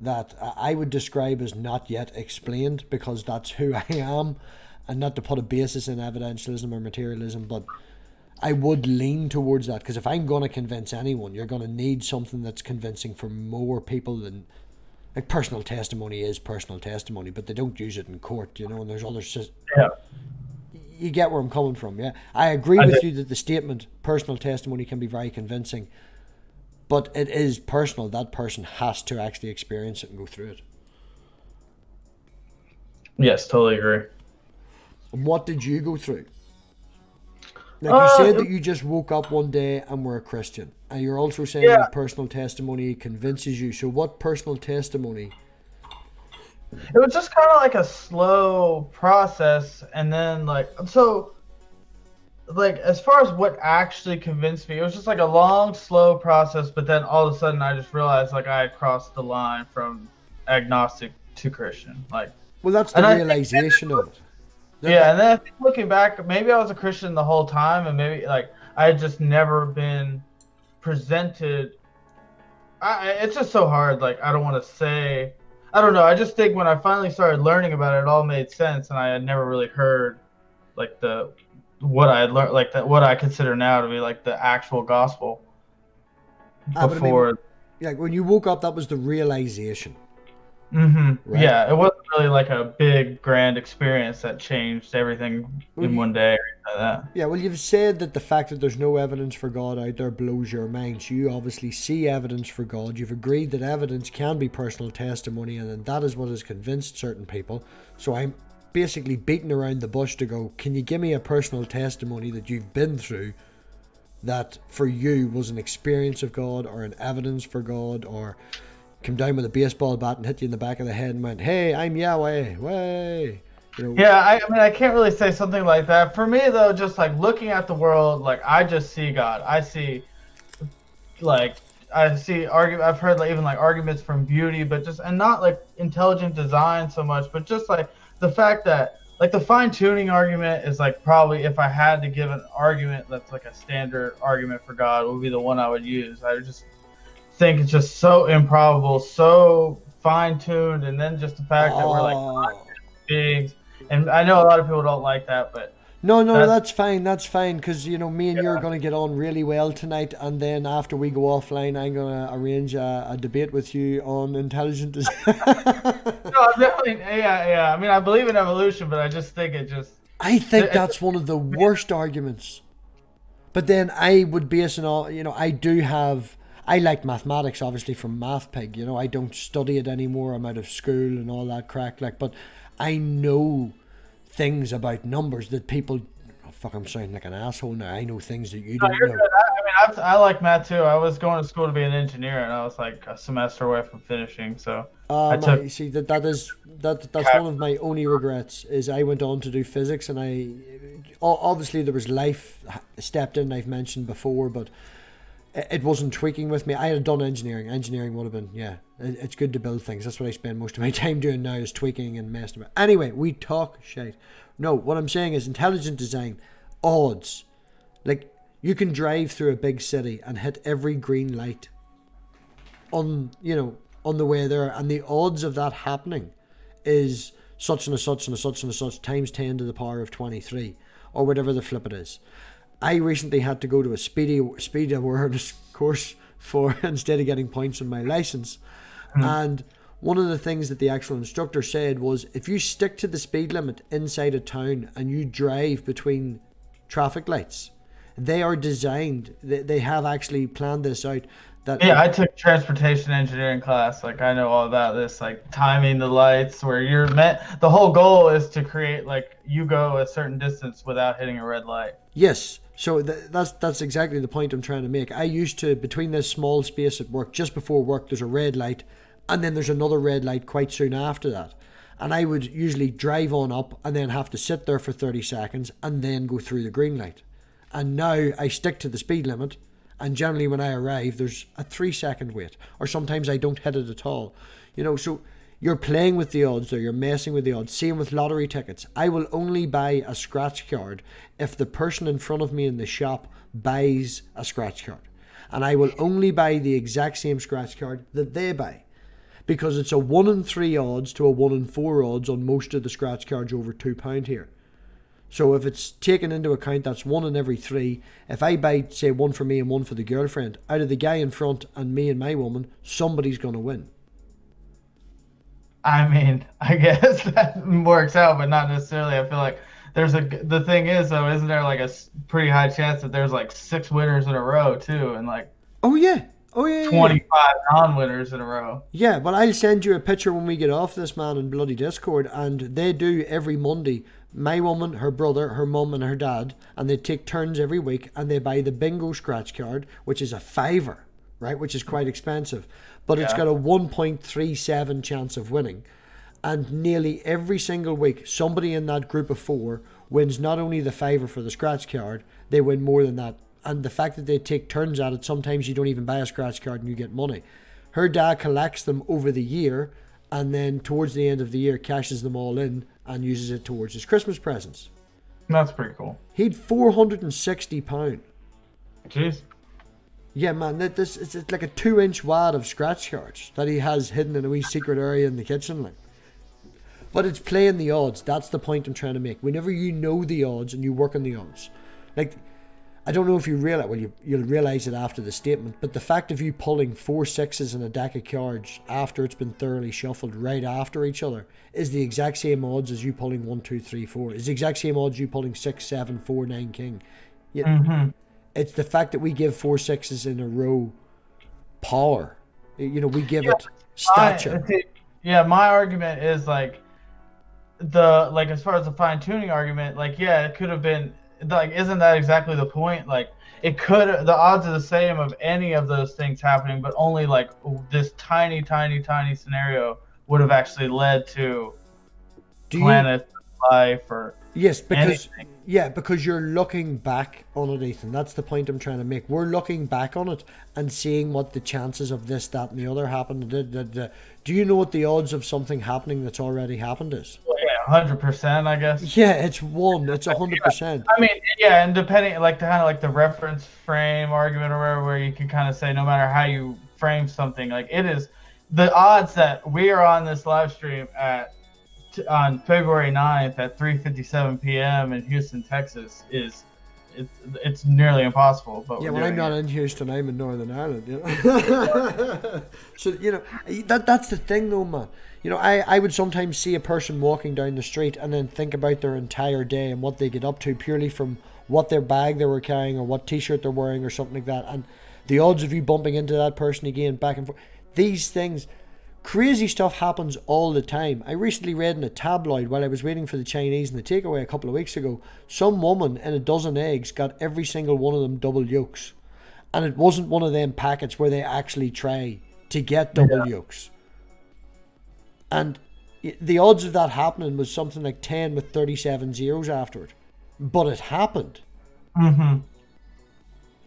A: that I would describe as not yet explained, because that's who I am, and not to put a basis in evidentialism or materialism, but I would lean towards that, because if I'm going to convince anyone, you're going to need something that's convincing for more people than, like, personal testimony is personal testimony, but they don't use it in court, you know, and there's other
B: Yeah.
A: You get where I'm coming from, yeah? I agree with you that the statement personal testimony can be very convincing, but it is personal. That person has to actually experience it and go through it.
B: Yes, totally agree.
A: And what did you go through? Like you said that you just woke up one day and were a Christian. And you're also saying that personal testimony convinces you. So what personal testimony?
B: It was just kind of like a slow process. And then like as far as what actually convinced me, it was just like a long, slow process. But then all of a sudden I just realized like I had crossed the line from agnostic to Christian. Like,
A: well, that's the realization of it.
B: Yeah, and then I think looking back, maybe I was a Christian the whole time, and maybe like I had just never been presented. It's just so hard. Like I don't want to say, I don't know. I just think when I finally started learning about it, it all made sense, and I had never really heard like what I had learned, like what I consider now to be like the actual gospel before.
A: Yeah, when you woke up, that was the realization.
B: Mm-hmm.
A: Right?
B: Yeah, it wasn't really like a big grand experience that changed everything in one day or anything like that.
A: Yeah, well, you've said that the fact that there's no evidence for God out there blows your mind. So you obviously see evidence for God. You've agreed that evidence can be personal testimony, and then that is what has convinced certain people. So I'm basically beating around the bush to go, can you give me a personal testimony that you've been through that for you was an experience of God or an evidence for God, or come down with a baseball bat and hit you in the back of the head and went, hey, I'm Yahweh, way. You know?
B: Yeah, I mean, I can't really say something like that. For me, though, just like looking at the world, like I just see God. I see I've heard like even like arguments from beauty, but just, and not like intelligent design so much, but just like the fact that like the fine tuning argument is like probably, if I had to give an argument that's like a standard argument for God, would be the one I would use. I just think it's just so improbable, so fine-tuned, and then just the fact that we're like beings, and I know a lot of people don't like that, but
A: no, that's fine, because you know me and you are going to get on really well tonight, and then after we go offline, I'm going to arrange a debate with you on intelligent design.
B: No, definitely, yeah. I mean, I believe in evolution, but I just think
A: I think that's one of the worst arguments. But then I would base it on, you know, I like mathematics, obviously, from MathPig. You know, I don't study it anymore. I'm out of school and all that crack. Like, but I know things about numbers that people fuck, I'm sounding like an asshole now. I know things that you
B: No,
A: don't
B: you're
A: know.
B: good. I mean, I like math too. I was going to school to be an engineer, and I was like a semester away from finishing. So I took.
A: See that's one of my only regrets is I went on to do physics, and obviously there was life stepped in. I've mentioned before, but it wasn't tweaking with me. I had done engineering. Engineering would have been, yeah. It's good to build things. That's what I spend most of my time doing now, is tweaking and messing about. Anyway, we talk shit. No, what I'm saying is intelligent design, odds. Like, you can drive through a big city and hit every green light on the way there, and the odds of that happening is such and a such and a such and a such times 10 to the power of 23, or whatever the flip it is. I recently had to go to a speed awareness course for instead of getting points on my license. And one of the things that the actual instructor said was, if you stick to the speed limit inside a town and you drive between traffic lights, they are designed, they have actually planned this out.
B: Yeah, I took transportation engineering class. Like, I know all about this, like timing the lights, where the whole goal is to create, like, you go a certain distance without hitting a red light.
A: Yes. So that's exactly the point I'm trying to make. I used to, between this small space at work, just before work, there's a red light, and then there's another red light quite soon after that. And I would usually drive on up and then have to sit there for 30 seconds and then go through the green light. And now I stick to the speed limit, and generally when I arrive, there's a 3-second wait, or sometimes I don't hit it at all. So you're playing with the odds there, you're messing with the odds. Same with lottery tickets. I will only buy a scratch card if the person in front of me in the shop buys a scratch card. And I will only buy the exact same scratch card that they buy. Because it's a 1 in 3 odds to a 1 in 4 odds on most of the scratch cards over £2 here. So if it's taken into account, that's 1 in every 3. If I buy, say, 1 for me and 1 for the girlfriend, out of the guy in front and me and my woman, somebody's going to win.
B: I mean, I guess that works out, but not necessarily. I feel like the thing is, though, isn't there like a pretty high chance that there's like 6 winners in a row too, and like 25 non-winners in a row.
A: Yeah, well, I'll send you a picture when we get off this, man, in bloody Discord, and they do every Monday. My woman, her brother, her mum, and her dad, and they take turns every week, and they buy the bingo scratch card, which is a £5, right, which is quite expensive, but it's got a 1.37 chance of winning. And nearly every single week, somebody in that group of 4 wins not only the £5 for the scratch card, they win more than that. And the fact that they take turns at it, sometimes you don't even buy a scratch card and you get money. Her dad collects them over the year, and then towards the end of the year cashes them all in and uses it towards his Christmas presents.
B: That's pretty cool.
A: He'd £460.
B: Jeez.
A: Yeah, man, it's like a 2-inch wad of scratch cards that he has hidden in a wee secret area in the kitchen, like. But it's playing the odds. That's the point I'm trying to make. Whenever you know the odds and you work on the odds, like, I don't know if you realize, well, you'll realize it after the statement, but the fact of you pulling 4 6s in a deck of cards after it's been thoroughly shuffled right after each other is the exact same odds as you pulling 1 2 3 4. It's the exact same odds you pulling 6 7 4 9 king. It's the fact that we give 4 6s in a row power. We give it stature.
B: My argument is like as far as the fine tuning argument, like, yeah, it could have been. Like, isn't that exactly the point? Like, the odds are the same of any of those things happening, but only like this tiny scenario would have actually led to planet life or
A: because you're looking back on it, Ethan. That's the point I'm trying to make. We're looking back on it and seeing what the chances of this, that, and the other happened. Do you know what the odds of something happening that's already happened is?
B: 100%, I guess.
A: Yeah, it's 100%.
B: I mean, yeah, and depending, like, kind of like the reference frame argument or whatever, where you can kind of say no matter how you frame something, like, it is the odds that we are on this live stream on February 9th at 3:57 p.m. in Houston, Texas it's nearly impossible. But
A: yeah, when I'm not in Houston, I'm in Northern Ireland. So that's the thing, though, man. I would sometimes see a person walking down the street and then think about their entire day and what they get up to purely from what their bag they were carrying or what t-shirt they're wearing or something like that. And the odds of you bumping into that person again, back and forth, these things, Crazy stuff happens all the time. I recently read in a tabloid while I was waiting for the Chinese in the takeaway a couple of weeks ago, some woman in a dozen eggs got every single one of them double yolks. And it wasn't one of them packets where they actually try to get double yolks. And the odds of that happening was something like 10 with 37 zeros after it. But it happened.
B: Mm-hmm.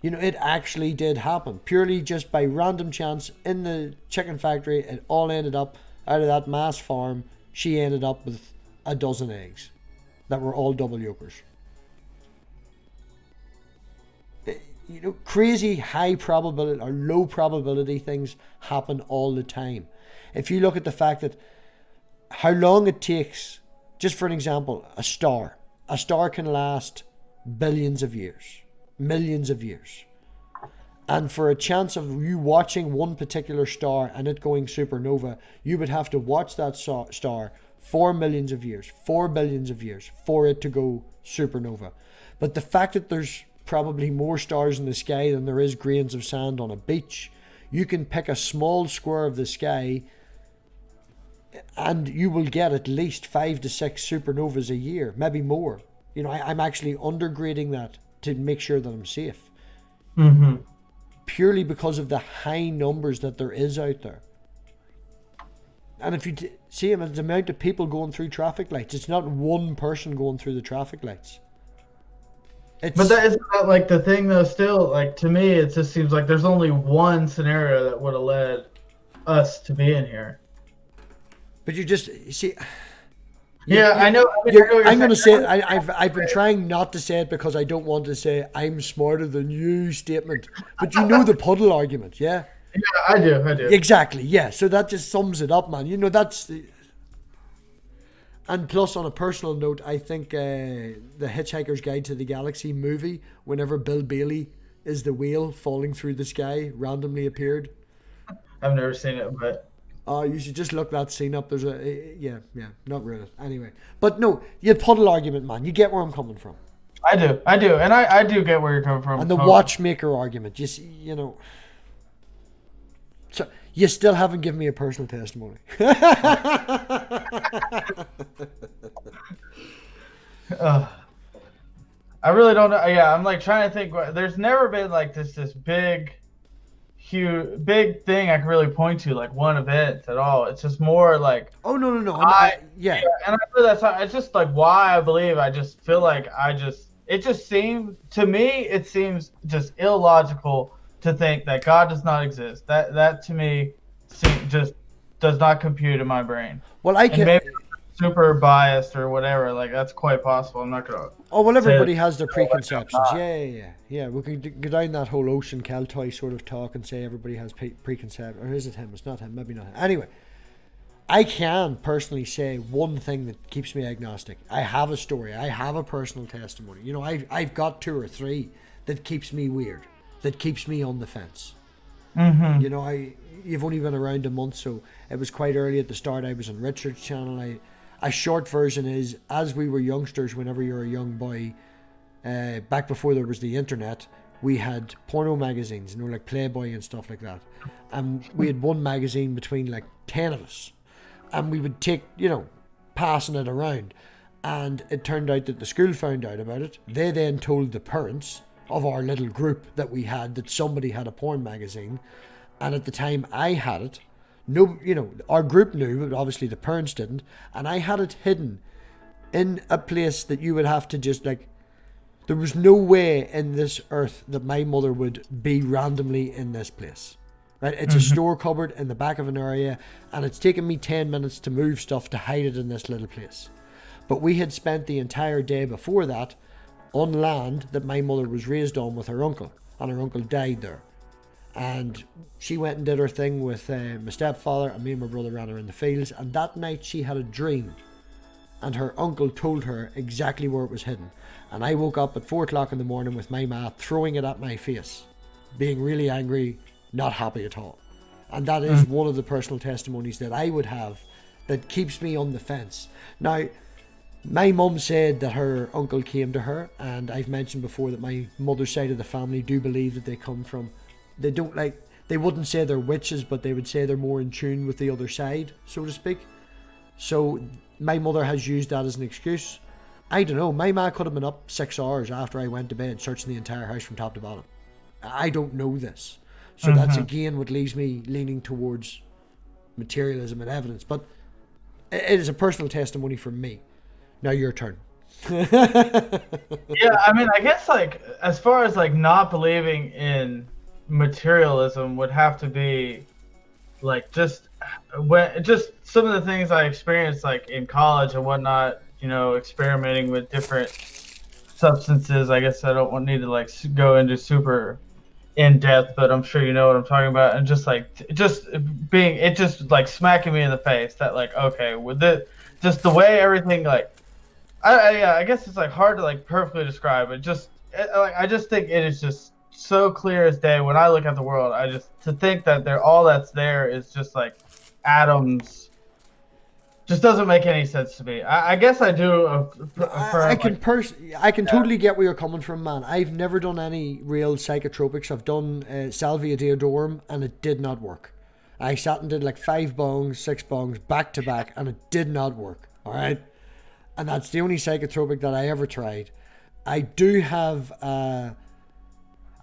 A: You know, it actually did happen. Purely just by random chance in the chicken factory, it all ended up out of that mass farm. She ended up with a dozen eggs that were all double yolkers. You know, crazy high probability or low probability things happen all the time. If you look at the fact that how long it takes, just for an example, a star can last billions of years, millions of years. And for a chance of you watching one particular star and it going supernova, you would have to watch that star for millions of years, 4 billions of years for it to go supernova. But the fact that there's probably more stars in the sky than there is grains of sand on a beach, you can pick a small square of the sky and you will get at least 5 to 6 supernovas a year, maybe more. You know, I'm actually undergrading that to make sure that I'm safe.
B: Mm-hmm.
A: Purely because of the high numbers that there is out there. And if you see the amount of people going through traffic lights, it's not one person going through the traffic lights.
B: But that is not like the thing though. Still, like to me, it just seems like there's only one scenario that would have led us to be in here.
A: But you see.
B: I know.
A: I'm going to say it. I've been trying not to say it because I don't want to say I'm smarter than you statement. But you know the puddle argument, yeah?
B: Yeah, I do.
A: Exactly, yeah. So that just sums it up, man. You know, and plus, on a personal note, I think the Hitchhiker's Guide to the Galaxy movie, whenever Bill Bailey is the whale falling through the sky, randomly appeared.
B: I've never seen it, but...
A: You should just look that scene up. There's not ruin it. Anyway. But no, you puddle argument, man. You get where I'm coming from.
B: I do. And I do get where you're coming from.
A: And the watchmaker argument, you know. So, you still haven't given me a personal testimony.
B: I really don't know. Yeah, I'm like trying to think. There's never been like this big thing I can really point to, like one event at all. It's just more like,
A: oh no,
B: and I feel that's how, it's just like why I believe. I just feel like it just seems to me, it seems just illogical to think that God does not exist. That to me just does not compute in my brain.
A: Well, I can.
B: Maybe super biased or whatever. Like that's quite possible. I'm not gonna.
A: Oh well, everybody has their preconceptions. Yeah. We could go down that whole Ocean Keltoy sort of talk and say everybody has preconceptions. Or is it him? It's not him. Maybe not him. Anyway, I can personally say one thing that keeps me agnostic. I have a story. I have a personal testimony. You know, I've got 2 or 3 that keeps me weird. That keeps me on the fence.
B: Mm-hmm.
A: You know, you've only been around a month, so it was quite early at the start. I was on Richard's channel. A short version is, as we were youngsters, whenever you're a young boy, back before there was the internet, we had porno magazines, you know, like Playboy and stuff like that. And we had one magazine between like 10 of us. And we would take, you know, passing it around. And it turned out that the school found out about it. They then told the parents of our little group that we had that somebody had a porn magazine. And at the time I had it, no, you know, our group knew, but obviously the parents didn't. And I had it hidden in a place that you would have to just like, there was no way in this earth that my mother would be randomly in this place. Right? It's a store cupboard in the back of an area, and it's taken me 10 minutes to move stuff to hide it in this little place. But we had spent the entire day before that on land that my mother was raised on with her uncle, and her uncle died there. And she went and did her thing with my stepfather, and me and my brother ran her in the fields. And that night she had a dream, and her uncle told her exactly where it was hidden. And I woke up at 4 o'clock in the morning with my ma throwing it at my face, being really angry, not happy at all. And that is one of the personal testimonies that I would have that keeps me on the fence. Now, my mum said that her uncle came to her, and I've mentioned before that my mother's side of the family do believe that they they wouldn't say they're witches, but they would say they're more in tune with the other side, so to speak. So my mother has used that as an excuse. I don't know. My ma could have been up 6 hours after I went to bed searching the entire house from top to bottom. I don't know this. So that's again what leaves me leaning towards materialism and evidence. But it is a personal testimony from me. Now your turn.
B: Yeah, I mean, I guess like as far as like not believing in materialism would have to be like just some of the things I experienced like in college and whatnot, you know, experimenting with different substances. I guess I don't need to like go into super in depth, but I'm sure you know what I'm talking about. And just being it just like smacking me in the face that like, okay, with it, just the way everything like, I guess it's like hard to like perfectly describe it. I just think it is just so clear as day when I look at the world. To think that all that's there is just like atoms just doesn't make any sense to me. I guess I do.
A: I can totally get where you're coming from, man. I've never done any real psychotropics. I've done salvia deodorum, and it did not work. I sat and did like 5 bongs, 6 bongs back to back, and it did not work. All right, and that's the only psychotropic that I ever tried. I do have.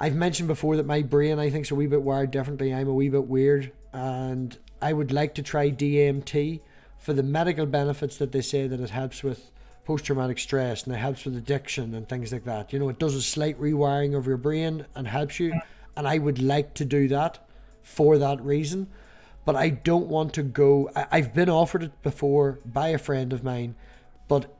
A: I've mentioned before that my brain, I think, is a wee bit wired differently. I'm a wee bit weird, and I would like to try DMT for the medical benefits that they say that it helps with post-traumatic stress and it helps with addiction and things like that. You know, it does a slight rewiring of your brain and helps you. And I would like to do that for that reason. But I don't want to go... I've been offered it before by a friend of mine, but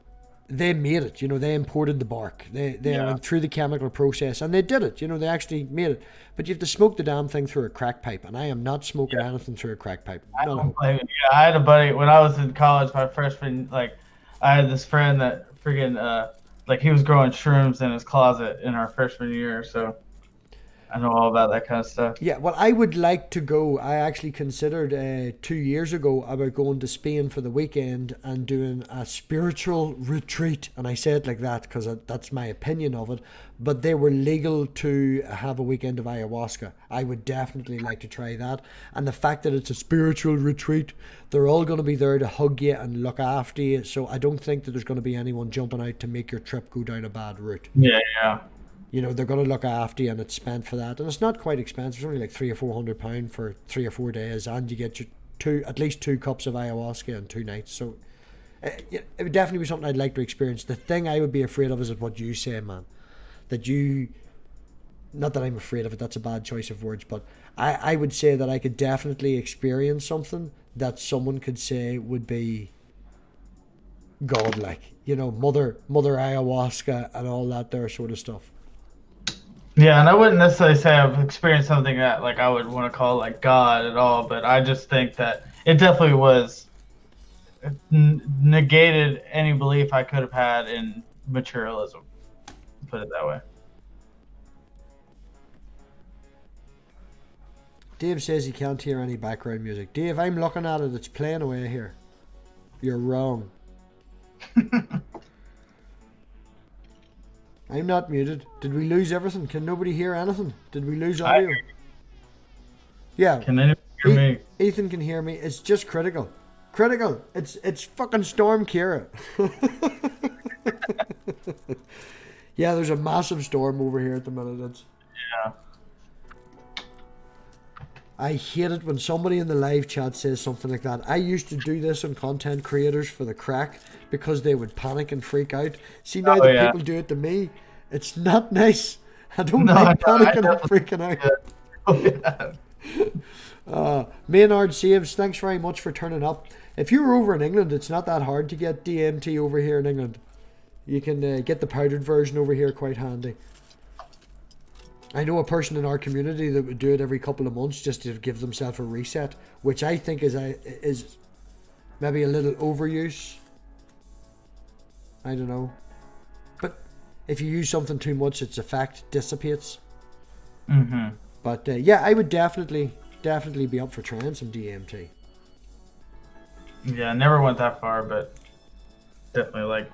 A: they made it. You know, they imported the bark. They went through the chemical process and they did it. You know, they actually made it. But you have to smoke the damn thing through a crack pipe, and I am not smoking anything through a crack pipe.
B: I had a buddy when I was in college, my freshman. Like, I had this friend that freaking like he was growing shrooms in his closet in our freshman year. So I know all about that kind of stuff.
A: Yeah, well, I would like to go. I actually considered 2 years ago about going to Spain for the weekend and doing a spiritual retreat. And I say it like that because that's my opinion of it. But they were legal to have a weekend of ayahuasca. I would definitely like to try that. And the fact that it's a spiritual retreat, they're all going to be there to hug you and look after you. So I don't think that there's going to be anyone jumping out to make your trip go down a bad route.
B: Yeah.
A: You know, they're going to look after you and it's spent for that. And it's not quite expensive. It's only like £300 or £400 for 3 or 4 days. And you get your at least 2 cups of ayahuasca in 2 nights. So it would definitely be something I'd like to experience. The thing I would be afraid of is what you say, man. Not that I'm afraid of it, that's a bad choice of words. But I would say that I could definitely experience something that someone could say would be godlike. You know, mother ayahuasca and all that there sort of stuff.
B: Yeah, and I wouldn't necessarily say I've experienced something that like I would want to call like God at all, but I just think that it definitely was negated any belief I could have had in materialism. Put it that way.
A: Dave says he can't hear any background music. Dave, I'm looking at it. It's playing away here. You're wrong. I'm not muted. Did we lose everything? Can nobody hear anything? Did we lose audio? Yeah.
B: Can anyone hear me?
A: Ethan can hear me. It's just critical. Critical. It's fucking Storm Kira. Yeah, there's a massive storm over here at the minute.
B: Yeah.
A: I hate it when somebody in the live chat says something like that. I used to do this on content creators for the crack because they would panic and freak out. See, now that people do it to me, it's not nice. I don't like panicking and freaking out. Maynard Saves, thanks very much for turning up. If you were over in England, it's not that hard to get DMT over here in England. You can get the powdered version over here quite handy. I know a person in our community that would do it every couple of months just to give themselves a reset, which I think is maybe a little overuse. I don't know. But if you use something too much, its effect dissipates.
B: Mm-hmm.
A: But yeah, I would definitely be up for trying some DMT.
B: Yeah, never went that far, but definitely like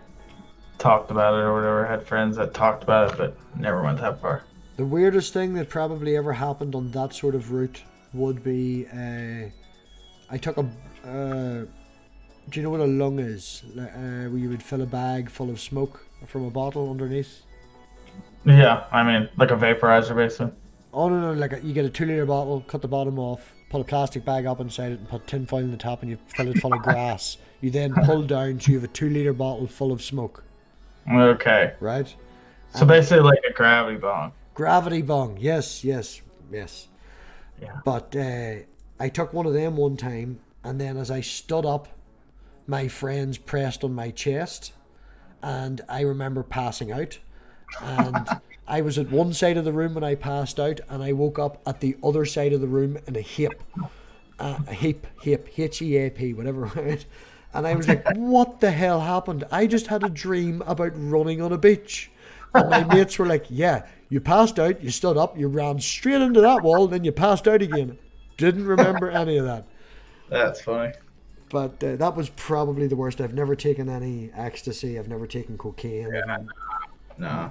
B: talked about it or whatever. Had friends that talked about it, but never went that far.
A: The weirdest thing that probably ever happened on that sort of route would be I took a do you know what a lung is? Where you would fill a bag full of smoke from a bottle underneath?
B: Yeah, I mean, like a vaporizer, basically.
A: Oh no, like you get a 2 litre bottle, cut the bottom off, put a plastic bag up inside it, and put tin foil in the top, and you fill it full of grass. You then pull down, so you have a 2 litre bottle full of smoke.
B: Okay.
A: Right.
B: So basically, like a gravity bong.
A: Gravity bong, yes.
B: Yeah.
A: But I took one of them one time, and then as I stood up, my friends pressed on my chest, and I remember passing out. And I was at one side of the room when I passed out, and I woke up at the other side of the room in a heap, H-E-A-P, whatever, right? And I was like, what the hell happened? I just had a dream about running on a beach. And my mates were like, yeah, you passed out, you stood up, you ran straight into that wall, then you passed out again. Didn't remember any of that.
B: That's funny.
A: But that was probably the worst. I've never taken any ecstasy. I've never taken cocaine.
B: Yeah,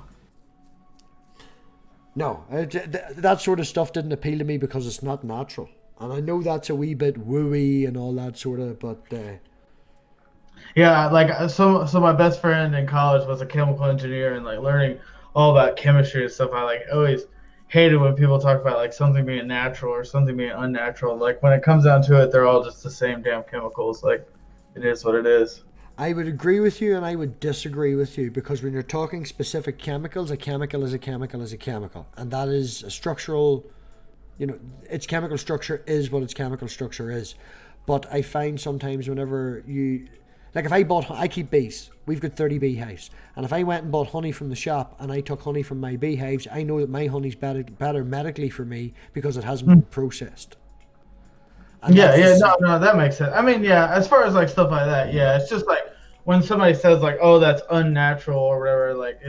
A: No, that sort of stuff didn't appeal to me because it's not natural. And I know that's a wee bit wooey and all that sort of, but...
B: Yeah, like, so my best friend in college was a chemical engineer, and, like, learning all about chemistry and stuff, I, like, always hated when people talk about, like, something being natural or something being unnatural. Like, when it comes down to it, they're all just the same damn chemicals. Like, it is what it is.
A: I would agree with you and I would disagree with you, because when you're talking specific chemicals, a chemical is a chemical is a chemical. And that is a structural, its chemical structure is what its chemical structure is. But I find sometimes whenever you... Like if I keep bees. We've got 30 beehives. And if I went and bought honey from the shop and I took honey from my beehives, I know that my honey's better medically for me because it hasn't been processed.
B: And no, that makes sense. I mean, yeah, as far as like stuff like that, yeah, it's just like when somebody says like, oh, that's unnatural or whatever, like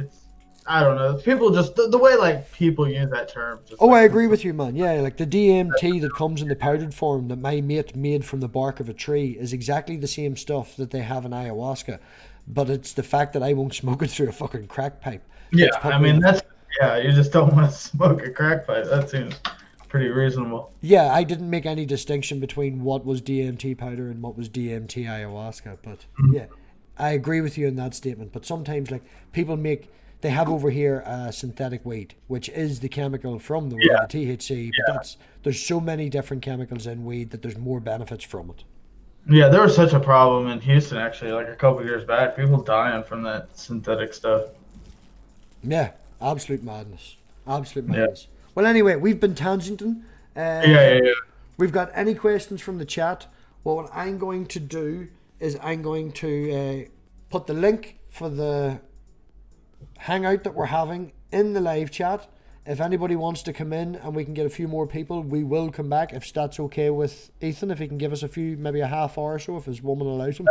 B: I don't know. People just, the way like people use that term.
A: I agree with you, man. Yeah, like the DMT that comes in the powdered form that my mate made from the bark of a tree is exactly the same stuff that they have in ayahuasca. But it's the fact that I won't smoke it through a fucking crack pipe.
B: Yeah, I mean, you just don't want to smoke a crack pipe. That seems pretty reasonable.
A: Yeah, I didn't make any distinction between what was DMT powder and what was DMT ayahuasca. But yeah, I agree with you in that statement. But sometimes like people they have over here synthetic weed, which is the chemical from the weed, the THC. But there's so many different chemicals in weed that there's more benefits from it.
B: Yeah, there was such a problem in Houston actually, like a couple years back. People dying from that synthetic stuff.
A: Yeah, absolute madness. Absolute madness. Yeah. Well, anyway, we've been tangenting.
B: Yeah.
A: We've got any questions from the chat? Well, what I'm going to do is I'm going to put the link for the hangout that we're having in the live chat. If anybody wants to come in and we can get a few more people, we will come back if that's okay with Ethan, if he can give us maybe a half hour or so, if his woman allows him.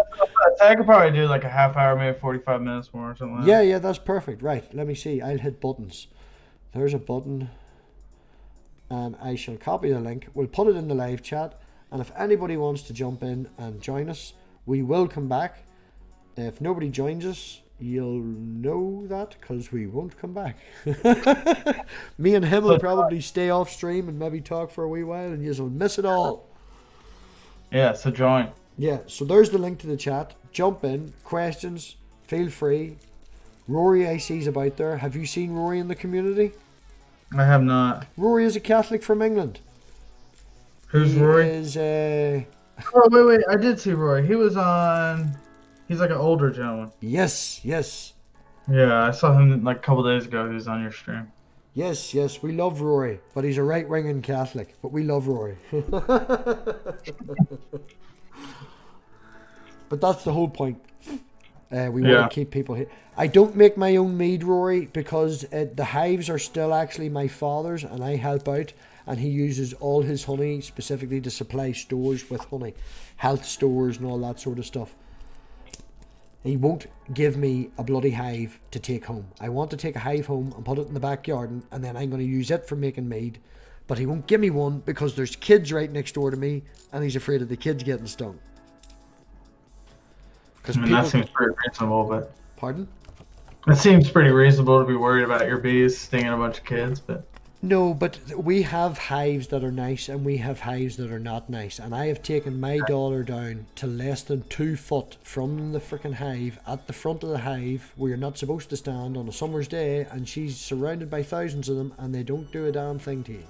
B: I could probably do like a half hour, maybe 45 minutes more or something like that.
A: Yeah, that's perfect. Right, let me see. I'll hit buttons. There's a button. And I shall copy the link. We'll put it in the live chat. And if anybody wants to jump in and join us, we will come back. If nobody joins us, you'll know that because we won't come back. Me and him will probably stay off stream and maybe talk for a wee while and you'll miss it all.
B: Yeah, so join.
A: Yeah, so there's the link to the chat. Jump in. Questions, feel free. Rory I see is about there. Have you seen Rory in the community?
B: I have not.
A: Rory is a Catholic from England.
B: Who's Rory?
A: Oh,
B: wait. I did see Rory. He was on... He's like an older gentleman.
A: Yes.
B: Yeah, I saw him like a couple days ago. He was on your stream.
A: Yes. We love Rory, but he's a right-winging Catholic. But we love Rory. But that's the whole point. We want to keep people here. I don't make my own mead, Rory, because the hives are still actually my father's, and I help out. And he uses all his honey specifically to supply stores with honey, health stores and all that sort of stuff. He won't give me a bloody hive to take home. I want to take a hive home and put it in the back garden, and then I'm going to use it for making mead. But he won't give me one because there's kids right next door to me, and he's afraid of the kids getting stung.
B: That seems pretty reasonable, but...
A: Pardon?
B: It seems pretty reasonable to be worried about your bees stinging a bunch of kids, but...
A: No, but we have hives that are nice and we have hives that are not nice. And I have taken my daughter down to less than 2 foot from the freaking hive, at the front of the hive, where you're not supposed to stand on a summer's day, and she's surrounded by thousands of them and they don't do a damn thing to you.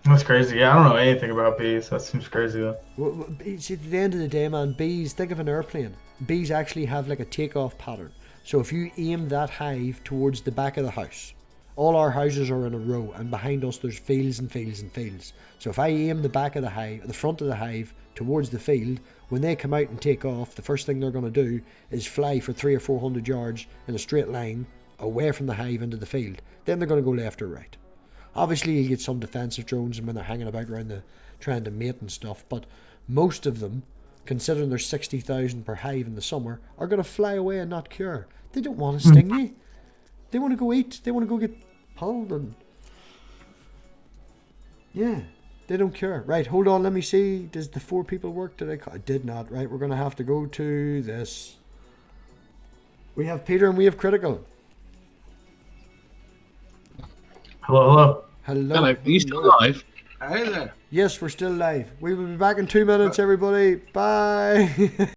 B: That's crazy. Yeah, I don't know anything about bees. That seems crazy though.
A: Well, see, at the end of the day, man, bees, think of an airplane. Bees actually have like a takeoff pattern. So if you aim that hive towards the back of the house, all our houses are in a row, and behind us there's fields and fields and fields. So if I aim the back of the hive, the front of the hive, towards the field, when they come out and take off, the first thing they're going to do is fly for 300 or 400 yards in a straight line away from the hive into the field. Then they're going to go left or right. Obviously you get some defensive drones and when they're hanging about around the trying to mate and stuff, but most of them, considering there's 60,000 per hive in the summer, are going to fly away and not cure. They don't want to sting you. They want to go eat. They want to go get pulled and... Yeah, they don't care. Right, hold on, let me see. Does the 4 people work? I did not. Right, we're going to have to go to this. We have Peter and we have Critical.
B: Hello.
C: Hello. Are you still live?
D: Hi there.
A: Yes, we're still live. We will be back in 2 minutes, everybody. Bye.